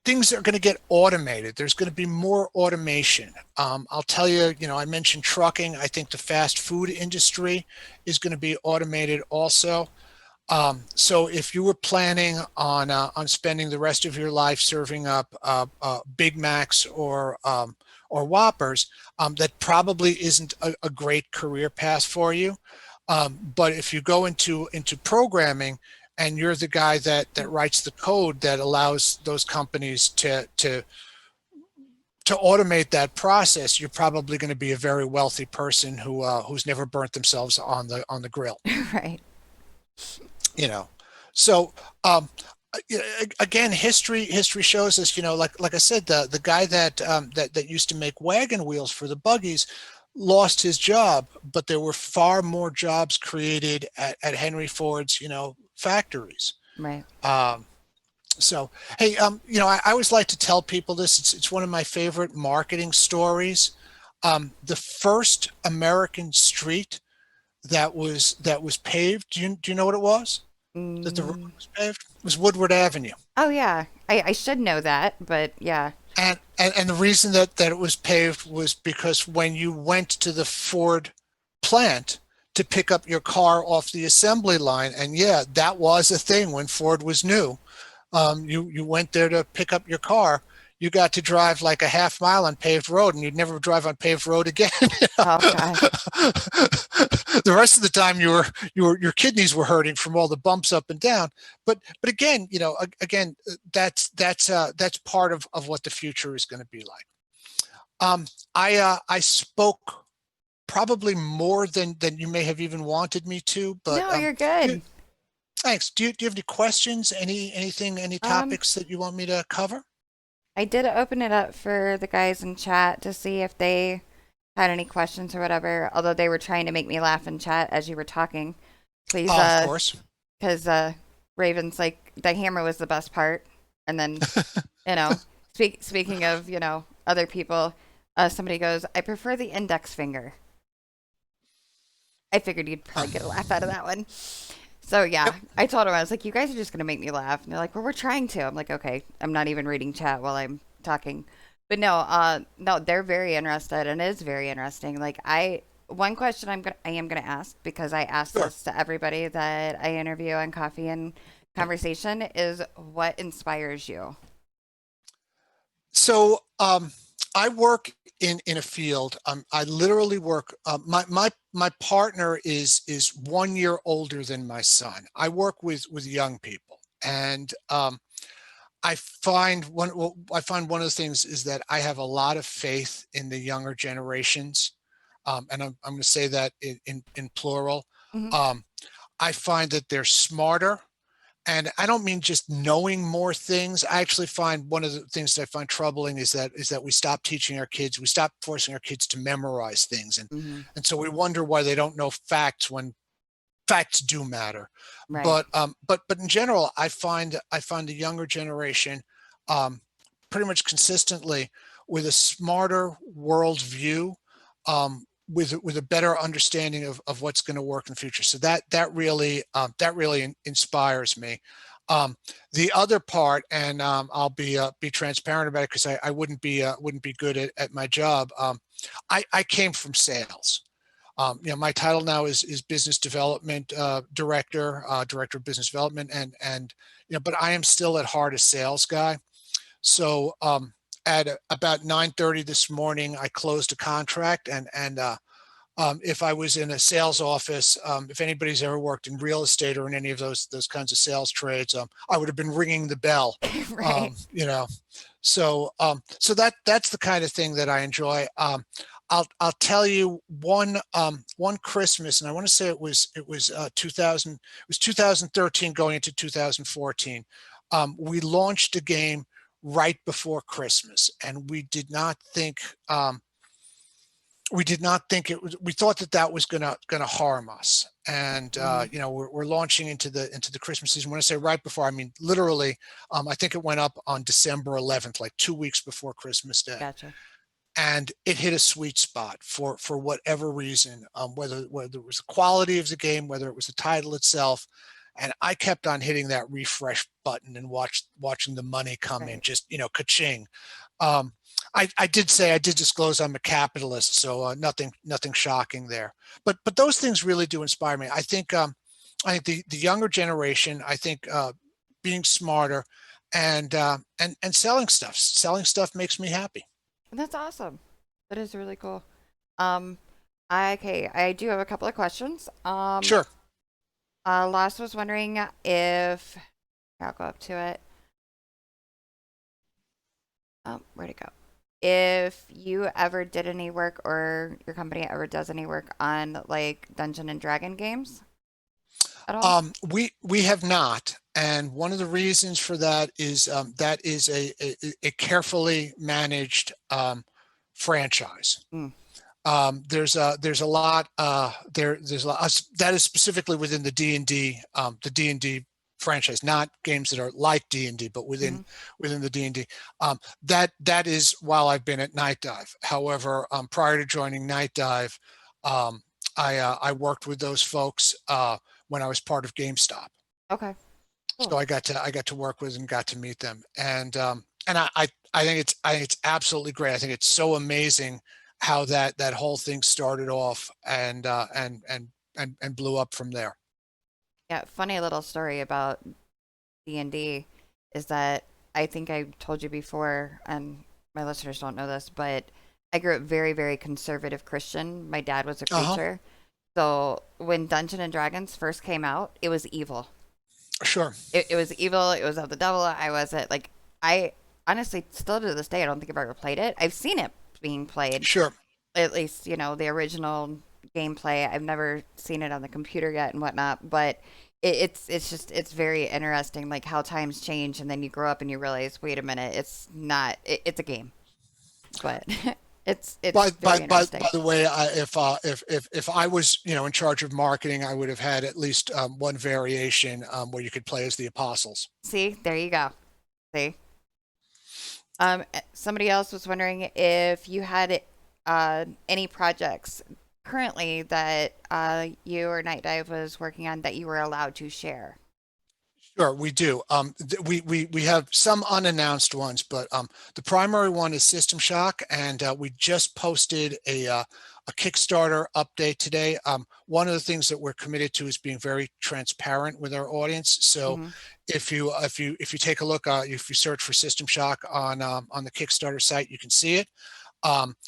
S2: Things are going to get automated. There's going to be more automation. I'll tell you, I mentioned trucking. I think the fast food industry is going to be automated also. So if you were planning on spending the rest of your life serving up Big Macs or Whoppers, that probably isn't a great career path for you. But if you go into programming and you're the guy that writes the code that allows those companies to automate that process, you're probably going to be a very wealthy person who's never burnt themselves on the grill.
S1: Right.
S2: You know, so again, history shows us. Like I said, the guy that used to make wagon wheels for the buggies lost his job, but there were far more jobs created at Henry Ford's factories.
S1: Right.
S2: Um, so, hey, I always like to tell people this. It's one of my favorite marketing stories. The first American street that was paved. Do you know what it was? That the road
S1: Mm.
S2: was paved? It was Woodward Avenue.
S1: Oh yeah. I should know that, but yeah.
S2: And the reason that it was paved was because when you went to the Ford plant to pick up your car off the assembly line, and yeah, that was a thing when Ford was new. You went there to pick up your car. You got to drive like a half mile on paved road, and you'd never drive on paved road again.
S1: Oh gosh.
S2: The rest of the time, your kidneys were hurting from all the bumps up and down. But again, that's part of what the future is going to be like. I spoke probably more than you may have even wanted me to, but
S1: No, you're good.
S2: thanks. Do you have any questions? Any
S1: Um,
S2: topics that you want me to cover?
S1: I did open it up for the guys in chat to see if they had any questions or whatever, although they were trying to make me laugh in chat as you were talking. Please,
S2: Of course.
S1: because Raven's like the hammer was the best part, and then speaking of other people, somebody goes, I prefer the index finger. I figured you'd probably get a laugh out of that one. So yeah,
S2: Yep.
S1: I told him I was like, you guys are just gonna make me laugh, and they're like, well, we're trying to. I'm like, okay, I'm not even reading chat while I'm talking, but no, no, they're very interested, and it is very interesting. Like one question I am gonna ask because I ask
S2: Sure.
S1: this to everybody that I interview on Coffee and Conversation is what inspires you?
S2: So I work in a field. I literally work. My partner is 1 year older than my son. I work with young people, and I find one of the things is that I have a lot of faith in the younger generations, and I'm going to say that in plural.
S1: Hmm.
S2: Um, I find that they're smarter, and I don't mean just knowing more things. I actually find one of the things that I find troubling is that we stop teaching our kids, we stop forcing our kids to memorize things, and
S1: Hmm.
S2: and so we wonder why they don't know facts when facts do matter.
S1: Right.
S2: But in general, I find the younger generation um, pretty much consistently with a smarter world view, with a better understanding of what's going to work in the future. So that really inspires me. Um, the other part, and I'll be transparent about it because I wouldn't be good at my job. I came from sales. My title now is business development director, director of business development, and but I am still at heart a sales guy. So at about 9:30 this morning, I closed a contract, and if I was in a sales office, if anybody's ever worked in real estate or in any of those kinds of sales trades, I would have been ringing the bell.
S1: Right.
S2: Um, you know, so that's the kind of thing that I enjoy. I'll tell you one Christmas, and I want to say it was 2000, it was 2013 going into 2014. We launched a game right before Christmas, and we did not think it was. We thought that was gonna harm us, and
S1: Hmm.
S2: we're launching into the Christmas season. When I say right before, I mean literally. I think it went up on December 11th, like 2 weeks before Christmas Day,
S1: Gotcha.
S2: and it hit a sweet spot for whatever reason. Whether it was the quality of the game, whether it was the title itself, and I kept on hitting that refresh button and watching the money come in,
S1: Right.
S2: just ka-ching. Um, I did disclose I'm a capitalist, so nothing shocking there. But those things really do inspire me. I think the younger generation. I think being smarter and selling stuff makes me happy.
S1: That's awesome. That is really cool. Um, okay, I do have a couple of questions.
S2: Sure.
S1: Lost was wondering if I'll go up to it. Where'd it go? If you ever did any work or your company ever does any work on like Dungeon and Dragon games at all?
S2: We have not, and one of the reasons for that is that is a carefully managed franchise.
S1: Mm.
S2: There's a lot there's a lot that is specifically within the D&D franchise, not games that are like D&D, but
S1: Hmm.
S2: within the D&D. That is while I've been at Night Dive. However, prior to joining Night Dive, I worked with those folks when I was part of GameStop.
S1: Okay, cool.
S2: So I got to work with and got to meet them, and I think it's absolutely great. I think it's so amazing how that whole thing started off and blew up from there.
S1: Yeah, funny little story about D&D is that I think I told you before, and my listeners don't know this, but I grew up very, very conservative Christian. My dad was a
S2: Uh-huh.
S1: preacher. So when Dungeon and Dragons first came out, it was evil.
S2: Sure.
S1: It was evil. It was of the devil. I wasn't like, I honestly, still to this day, I don't think I've ever played it. I've seen it being played,
S2: Sure.
S1: at least, the original gameplay. I've never seen it on the computer yet and whatnot, but it's very interesting, like how times change, and then you grow up and you realize, wait a minute, it's not, it's a game, but it's
S2: By
S1: very
S2: by by
S1: interesting.
S2: the way, if I was in charge of marketing, I would have had at least one variation where you could play as the apostles.
S1: See, there you go. See, somebody else was wondering if you had any projects currently that you or Night Dive was working on that you were allowed to share.
S2: Sure, we do. We have some unannounced ones, but the primary one is System Shock, and we just posted a Kickstarter update today. One of the things that we're committed to is being very transparent with our audience. So
S1: Hmm.
S2: if you take a look, if you search for System Shock on the Kickstarter site, you can see it.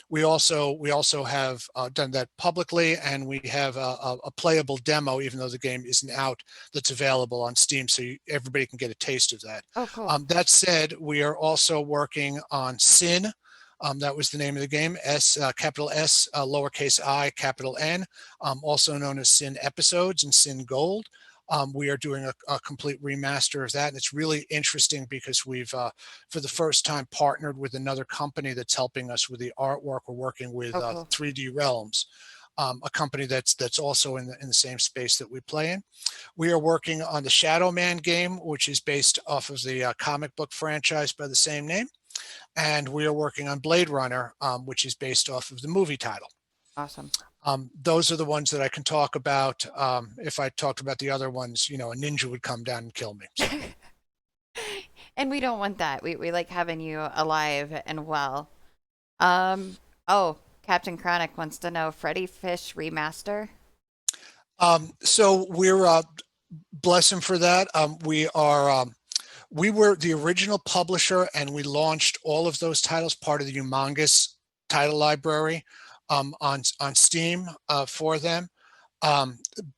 S2: We also have done that publicly, and we have a playable demo, even though the game isn't out, that's available on Steam, so everybody can get a taste of that.
S1: Oh, cool.
S2: That said, we are also working on Sin. That was the name of the game. Capital S, lowercase I, capital N, also known as Sin Episodes and Sin Gold. We are doing a complete remaster of that, and it's really interesting because we've for the first time partnered with another company that's helping us with the artwork. We're working with
S1: Oh, cool.
S2: 3D Realms, a company that's also in the same space that we play in. We are working on the Shadow Man game, which is based off of the comic book franchise by the same name, and we are working on Blade Runner, which is based off of the movie title.
S1: Awesome.
S2: Those are the ones that I can talk about. If I talked about the other ones, a ninja would come down and kill me. So.
S1: And we don't want that. We like having you alive and well. Um, oh, Captain Chronic wants to know Freddy Fish remaster.
S2: So we're bless him for that. We were the original publisher, and we launched all of those titles, part of the humongous title library, on Steam for them.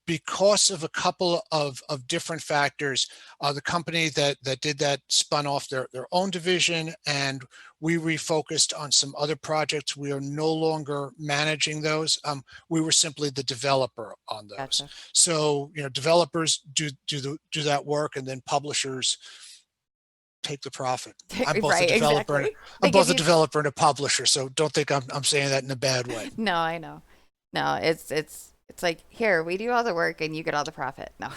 S2: Because of a couple of different factors, the company that did that spun off their own division, and we refocused on some other projects. We are no longer managing those. We were simply the developer on those.
S1: Gotcha.
S2: So developers do that work, and then publishers take the profit. I'm both a
S1: Right,
S2: developer and
S1: exactly.
S2: I'm
S1: They give
S2: both a
S1: you.
S2: developer and a publisher. So don't think I'm saying that in a bad way.
S1: No, I know. No, it's like here we do all the work and you get all the profit. No.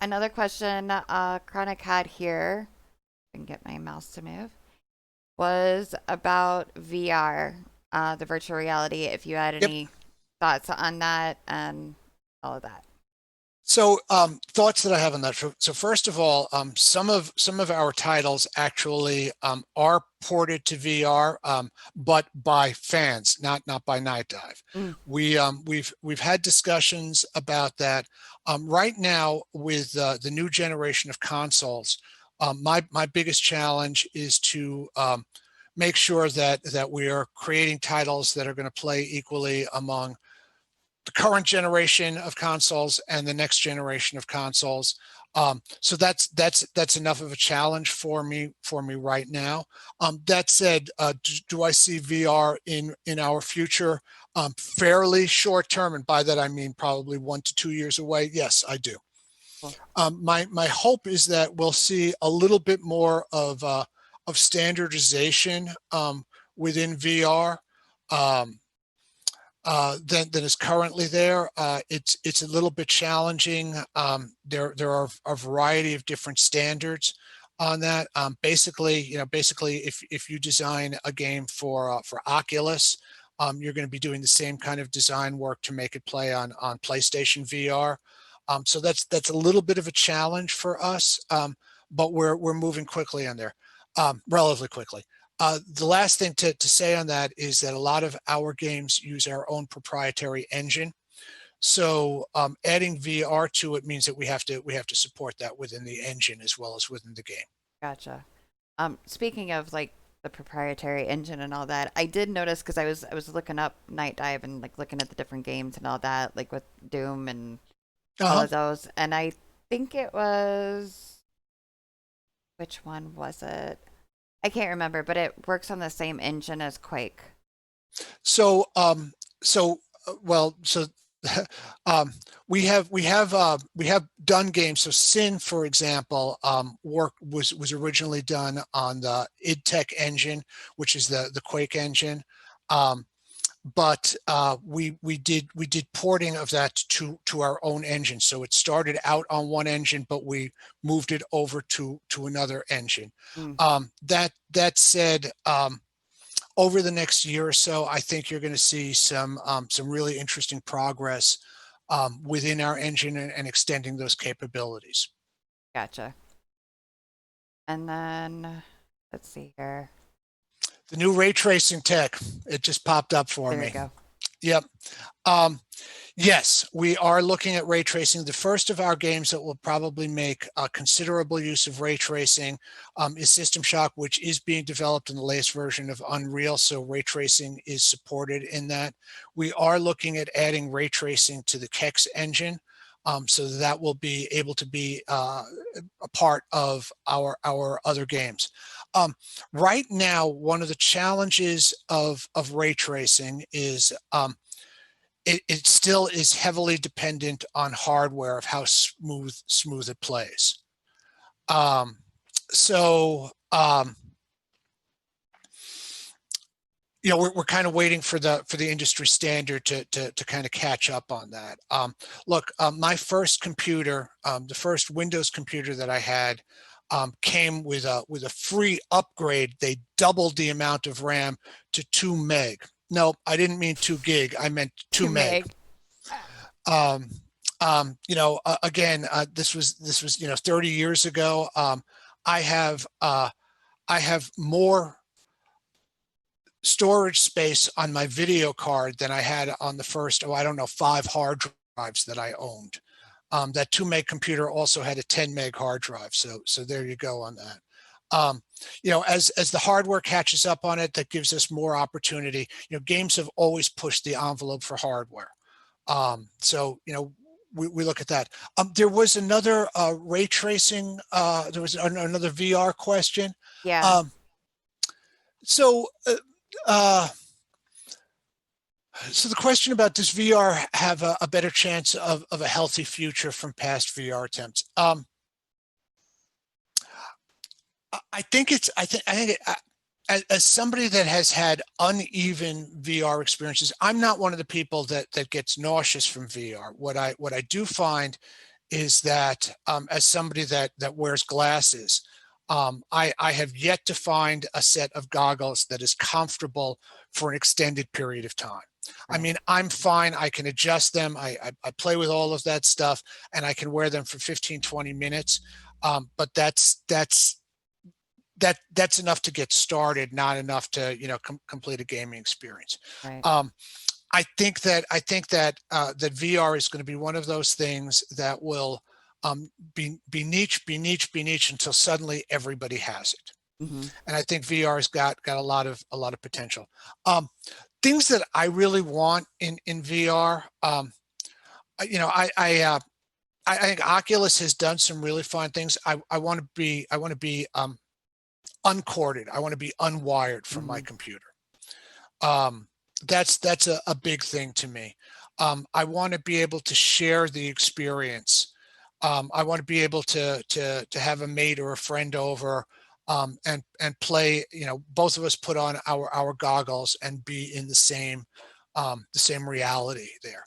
S1: Another question Chronic had here, if I can get my mouse to move, was about VR, the virtual reality. If you had
S2: Yep.
S1: any thoughts on that and all of that.
S2: So thoughts that I have on that. So first of all, some of our titles actually are ported to VR, but by fans, not by Night Dive.
S1: Mm,
S2: We've had discussions about that. Right now, with the new generation of consoles, my biggest challenge is to make sure that we are creating titles that are going to play equally among the current generation of consoles and the next generation of consoles. So that's enough of a challenge for me right now. That said, do I see VR in our future fairly short term? And by that I mean probably 1 to 2 years away. Yes, I do.
S1: cool.
S2: My hope is that we'll see a little bit more of standardization within VR. Um, than is currently there. It's a little bit challenging. There are a variety of different standards on that. Basically, if you design a game for Oculus, you're going to be doing the same kind of design work to make it play on PlayStation VR. So that's a little bit of a challenge for us, but we're moving quickly on there, relatively quickly. The last thing to say on that is that a lot of our games use our own proprietary engine. So adding VR to it means that we have to support that within the engine as well as within the game.
S1: Gotcha. Speaking of like the proprietary engine and all that, I did notice because I was looking up Night Dive and like looking at the different games and all that, like with Doom and all
S2: Uh-huh.
S1: of those, and I think it was which one was it? I can't remember, but it works on the same engine as Quake.
S2: So well, so um, we have done games. So Sin, for example, work was originally done on the id Tech engine, which is the Quake engine. Um, but we did porting of that to our own engine. So it started out on one engine, but we moved it over to another engine.
S1: Mm,
S2: That said, over the next year or so, I think you're going to see some really interesting progress within our engine and extending those capabilities.
S1: Gotcha. And then let's see here.
S2: The new ray tracing tech, it just popped up for
S1: There we
S2: me.
S1: go.
S2: Yep. Um, yes, we are looking at ray tracing. The first of our games that will probably make a considerable use of ray tracing is System Shock, which is being developed in the latest version of Unreal. So ray tracing is supported in that. We are looking at adding ray tracing to the Kex engine. So that will be able to be a part of our other games. Right now, one of the challenges of ray tracing is it still is heavily dependent on hardware of how smooth it plays. Um, so you know, we're kind of waiting for the industry standard to kind of catch up on that. Look, my first computer, the first Windows computer that I had, came with a free upgrade. They doubled the amount of RAM to 2 meg. No, I didn't mean 2 gig. I meant 2
S1: 2
S2: meg.
S1: meg.
S2: You know, again, this was 30 years ago. I have more storage space on my video card than I had on the first, I don't know, 5 hard drives that I owned. That 2 meg computer also had a 10 meg hard drive. So there you go on that. You know, as the hardware catches up on it, that gives us more opportunity. You know, games have always pushed the envelope for hardware. So, you know, we look at that. There was another ray tracing, there was another VR question.
S1: Yeah.
S2: So, so the question about, does VR have a better chance of a healthy future from past VR attempts? I think it's, I think as somebody that has had uneven VR experiences, I'm not one of the people that gets nauseous from VR. What I do find is that as somebody that wears glasses, I have yet to find a set of goggles that is comfortable for an extended period of time. I
S1: Right.
S2: mean, I'm fine. I can adjust them. I play with all of that stuff, and I can wear them for 15, 20 minutes. But that's enough to get started, not enough to, you know, complete a gaming experience.
S1: Right.
S2: I think that that VR is going to be one of those things that will be niche until suddenly everybody has it.
S1: Mm-hmm.
S2: And I think VR's got a lot of potential. Things that I really want in VR, you know, I think Oculus has done some really fun things. I want to be uncorded. I want to be unwired from my
S1: Mm-hmm.
S2: computer. That's a big thing to me. I want to be able to share the experience. I want to be able to have a mate or a friend over, and play. You know, both of us put on our goggles and be in the same reality there.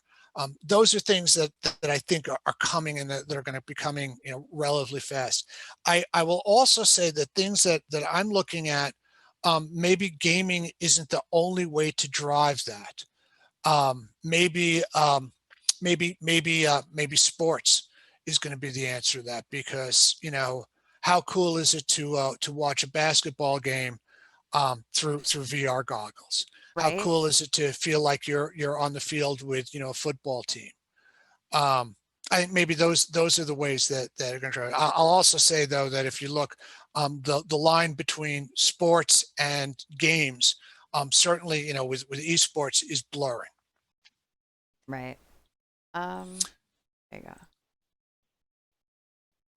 S2: Those are things that I think are coming, and that are going to be coming, you know, relatively fast. I will also say that things that I'm looking at, maybe gaming isn't the only way to drive that. Maybe sports is going to be the answer to that, because, you know, how cool is it to watch a basketball game through VR goggles? How
S1: Right.
S2: cool is it to feel like you're on the field with, you know, a football team? I think maybe those are the ways that are going to try. I'll also say, though, that if you look, the line between sports and games, certainly, you know, with esports, is blurring.
S1: Right. There you go.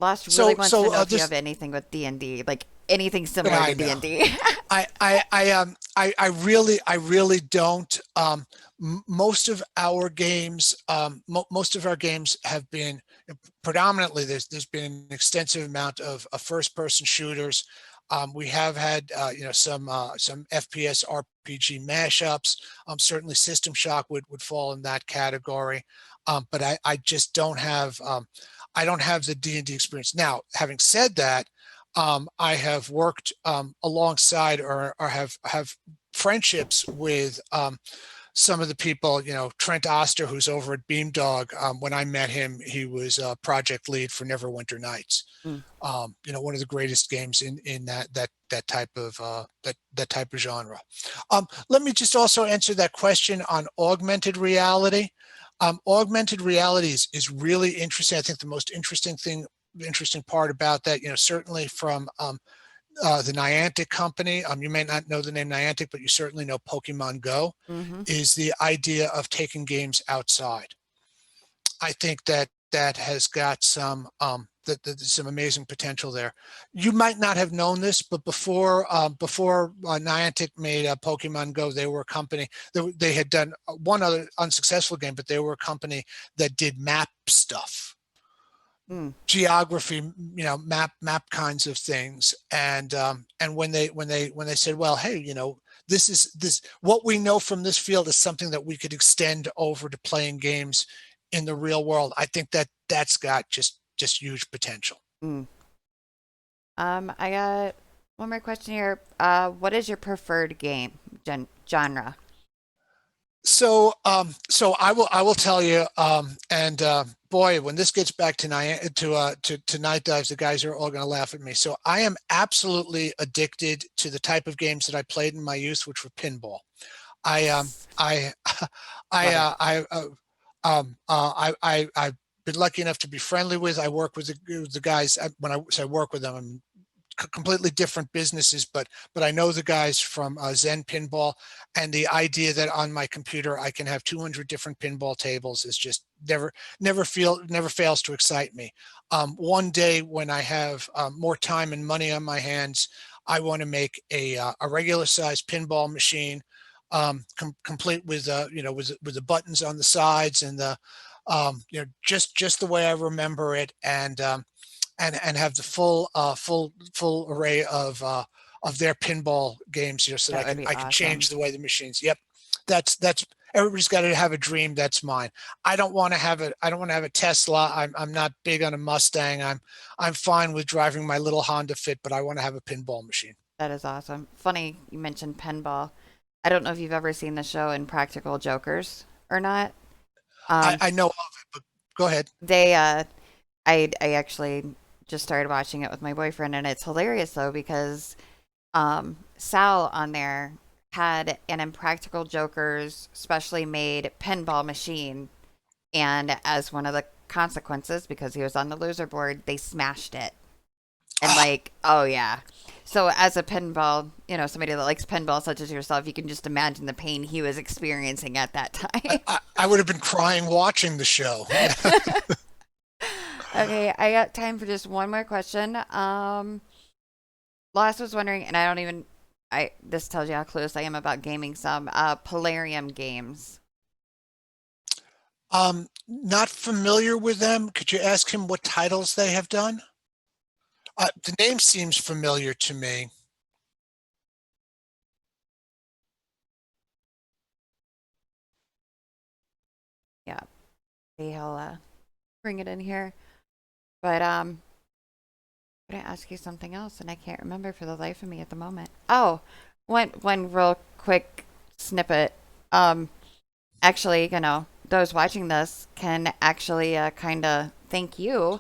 S1: Lost really
S2: So
S1: wants to know if you have
S2: this,
S1: anything with D&D, like anything similar
S2: I
S1: to
S2: know.
S1: D&D.
S2: I really don't. Most of our games, most of our games have been predominantly, there's been an extensive amount of first-person shooters. We have had, you know, some FPS RPG mashups. Certainly, System Shock would fall in that category. But I just don't have, I don't have the D&D experience. Now, having said that, I have worked alongside, or have friendships with some of the people, Trent Oster, who's over at Beamdog. When I met him, he was project lead for Neverwinter Nights.
S1: Mm.
S2: One of the greatest games in that type of that type of genre. Let me just also answer that question on augmented reality. Augmented reality is really interesting. I think the most interesting part about that, certainly from the Niantic company. You may not know the name Niantic, but you certainly know Pokemon Go,
S1: Mm-hmm.
S2: is the idea of taking games outside. I think that has got some amazing potential there. You might not have known this, but before Niantic made Pokemon Go, they were a company. They had done one other unsuccessful game, but they were a company that did map stuff,
S1: Mm.
S2: geography, map kinds of things. And when they said, well, hey, this what we know from this field is something that we could extend over to playing games in the real world. I think that's got just huge potential.
S1: Mm. I got one more question here. What is your preferred game genre?
S2: So I will tell you, and boy, when this gets back to night dives, the guys are all going to laugh at me. So I am absolutely addicted to the type of games that I played in my youth, which were pinball. I
S1: Yes.
S2: I
S1: Love it.
S2: I've been lucky enough to be friendly with. I work with the guys. When I say work with them, I'm completely different businesses, but I know the guys from Zen Pinball, and the idea that on my computer I can have 200 different pinball tables is just never fails to excite me. One day when I have more time and money on my hands, I want to make a regular size pinball machine, complete with with the buttons on the sides and the just the way I remember it, and have the full array of their pinball games, so that
S1: That would be
S2: I can
S1: awesome.
S2: change the way the machines. Yep, that's everybody's got to have a dream. That's mine. I don't want to have a Tesla. I'm not big on a Mustang. I'm fine with driving my little Honda Fit, but I want to have a pinball machine.
S1: That is awesome. Funny you mentioned pinball. I don't know if you've ever seen the show Impractical Jokers or not. Um,
S2: I know of it, but go ahead.
S1: they I actually just started watching it with my boyfriend, and it's hilarious though because Sal on there had an Impractical Jokers specially made pinball machine, and as one of the consequences, because he was on the loser board, they smashed it. And
S2: Ah,
S1: like, oh yeah. So as a pinball, somebody that likes pinball such as yourself, you can just imagine the pain he was experiencing at that time.
S2: I would have been crying watching the show.
S1: Okay, I got time for just one more question. Lost was wondering, and I don't even I this tells you how close I am about gaming some. Polarium games.
S2: Not familiar with them. Could you ask him what titles they have done? The name seems familiar to me.
S1: Yeah, he'll bring it in here. But I'm gonna ask you something else, and I can't remember for the life of me at the moment. Oh, one real quick snippet. Um, Actually, those watching this can actually kind of thank you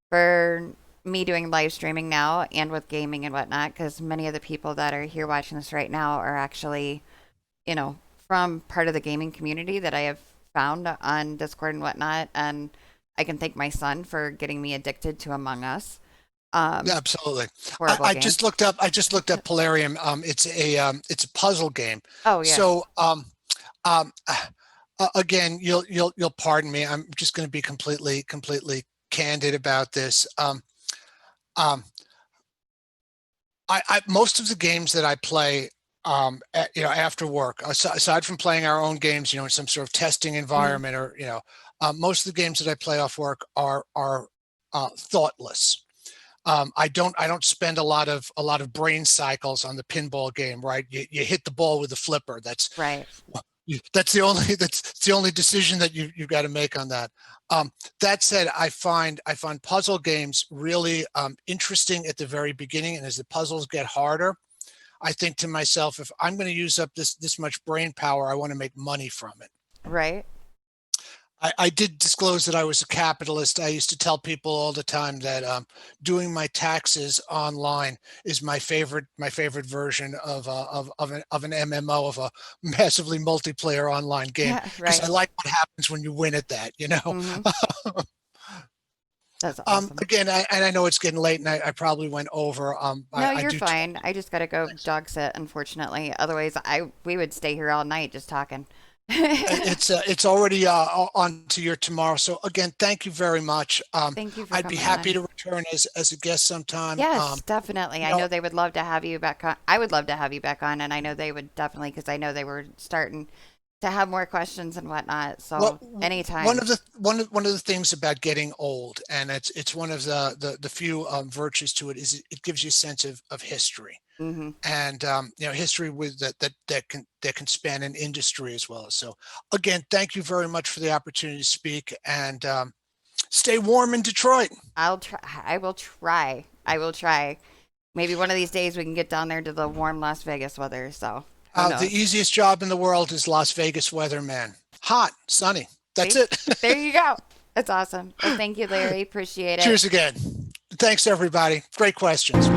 S1: for me doing live streaming now and with gaming and whatnot, because many of the people that are here watching this right now are actually, from part of the gaming community that I have found on Discord and whatnot. And I can thank my son for getting me addicted to Among Us.
S2: Yeah,
S1: Um,
S2: absolutely.
S1: Horrible game.
S2: I just looked up Polarium. It's a puzzle game.
S1: Oh yes,
S2: So again, you'll pardon me. I'm just going to be completely candid about this. Um, most of the games that I play, after work, aside from playing our own games, in some sort of testing
S1: hmm
S2: environment, or most of the games that I play off work are thoughtless. I don't spend a lot of brain cycles on the pinball game, right? You hit the ball with a flipper.
S1: right.
S2: That's the only decision that you've got to make on that. That said, I find puzzle games really interesting at the very beginning, and as the puzzles get harder, I think to myself, if I'm going to use up this much brain power, I want to make money from it.
S1: Right.
S2: I did disclose that I was a capitalist. I used to tell people all the time that doing my taxes online is my favorite version of an MMO, of a massively multiplayer online game, because I
S1: Right.
S2: like what happens when you win at that.
S1: Hmm. That's awesome.
S2: Again, and I know it's getting late, and I probably went over.
S1: No,
S2: I
S1: you're
S2: do.
S1: fine. I just gotta go dog sit, unfortunately. Otherwise, I we would stay here all night just talking.
S2: It's already on to your tomorrow. So again, thank you very much.
S1: Thank you for
S2: I'd be
S1: coming
S2: happy
S1: on.
S2: to return as a guest sometime.
S1: Yes, definitely.
S2: You
S1: I
S2: know,
S1: know they would love to have you back on. I would love to have you back on, and I know they would definitely because I know they were starting to have more questions and whatnot.
S2: what
S1: So anytime.
S2: one of the things about getting old, and it's one of the few virtues to it, is it gives you a sense of history,
S1: Hmm.
S2: and history with that can span an industry as well. So again, thank you very much for the opportunity to speak, and stay warm in Detroit.
S1: I'll try. I will try. I will try. Maybe one of these days we can get down there to the warm Las Vegas weather. So who
S2: The
S1: knows?
S2: easiest job in the world is Las Vegas weatherman. Hot, sunny. That's
S1: See,
S2: it.
S1: there you go. That's awesome. Well, thank you, Larry. Appreciate it.
S2: Cheers again. Thanks, everybody. Great questions.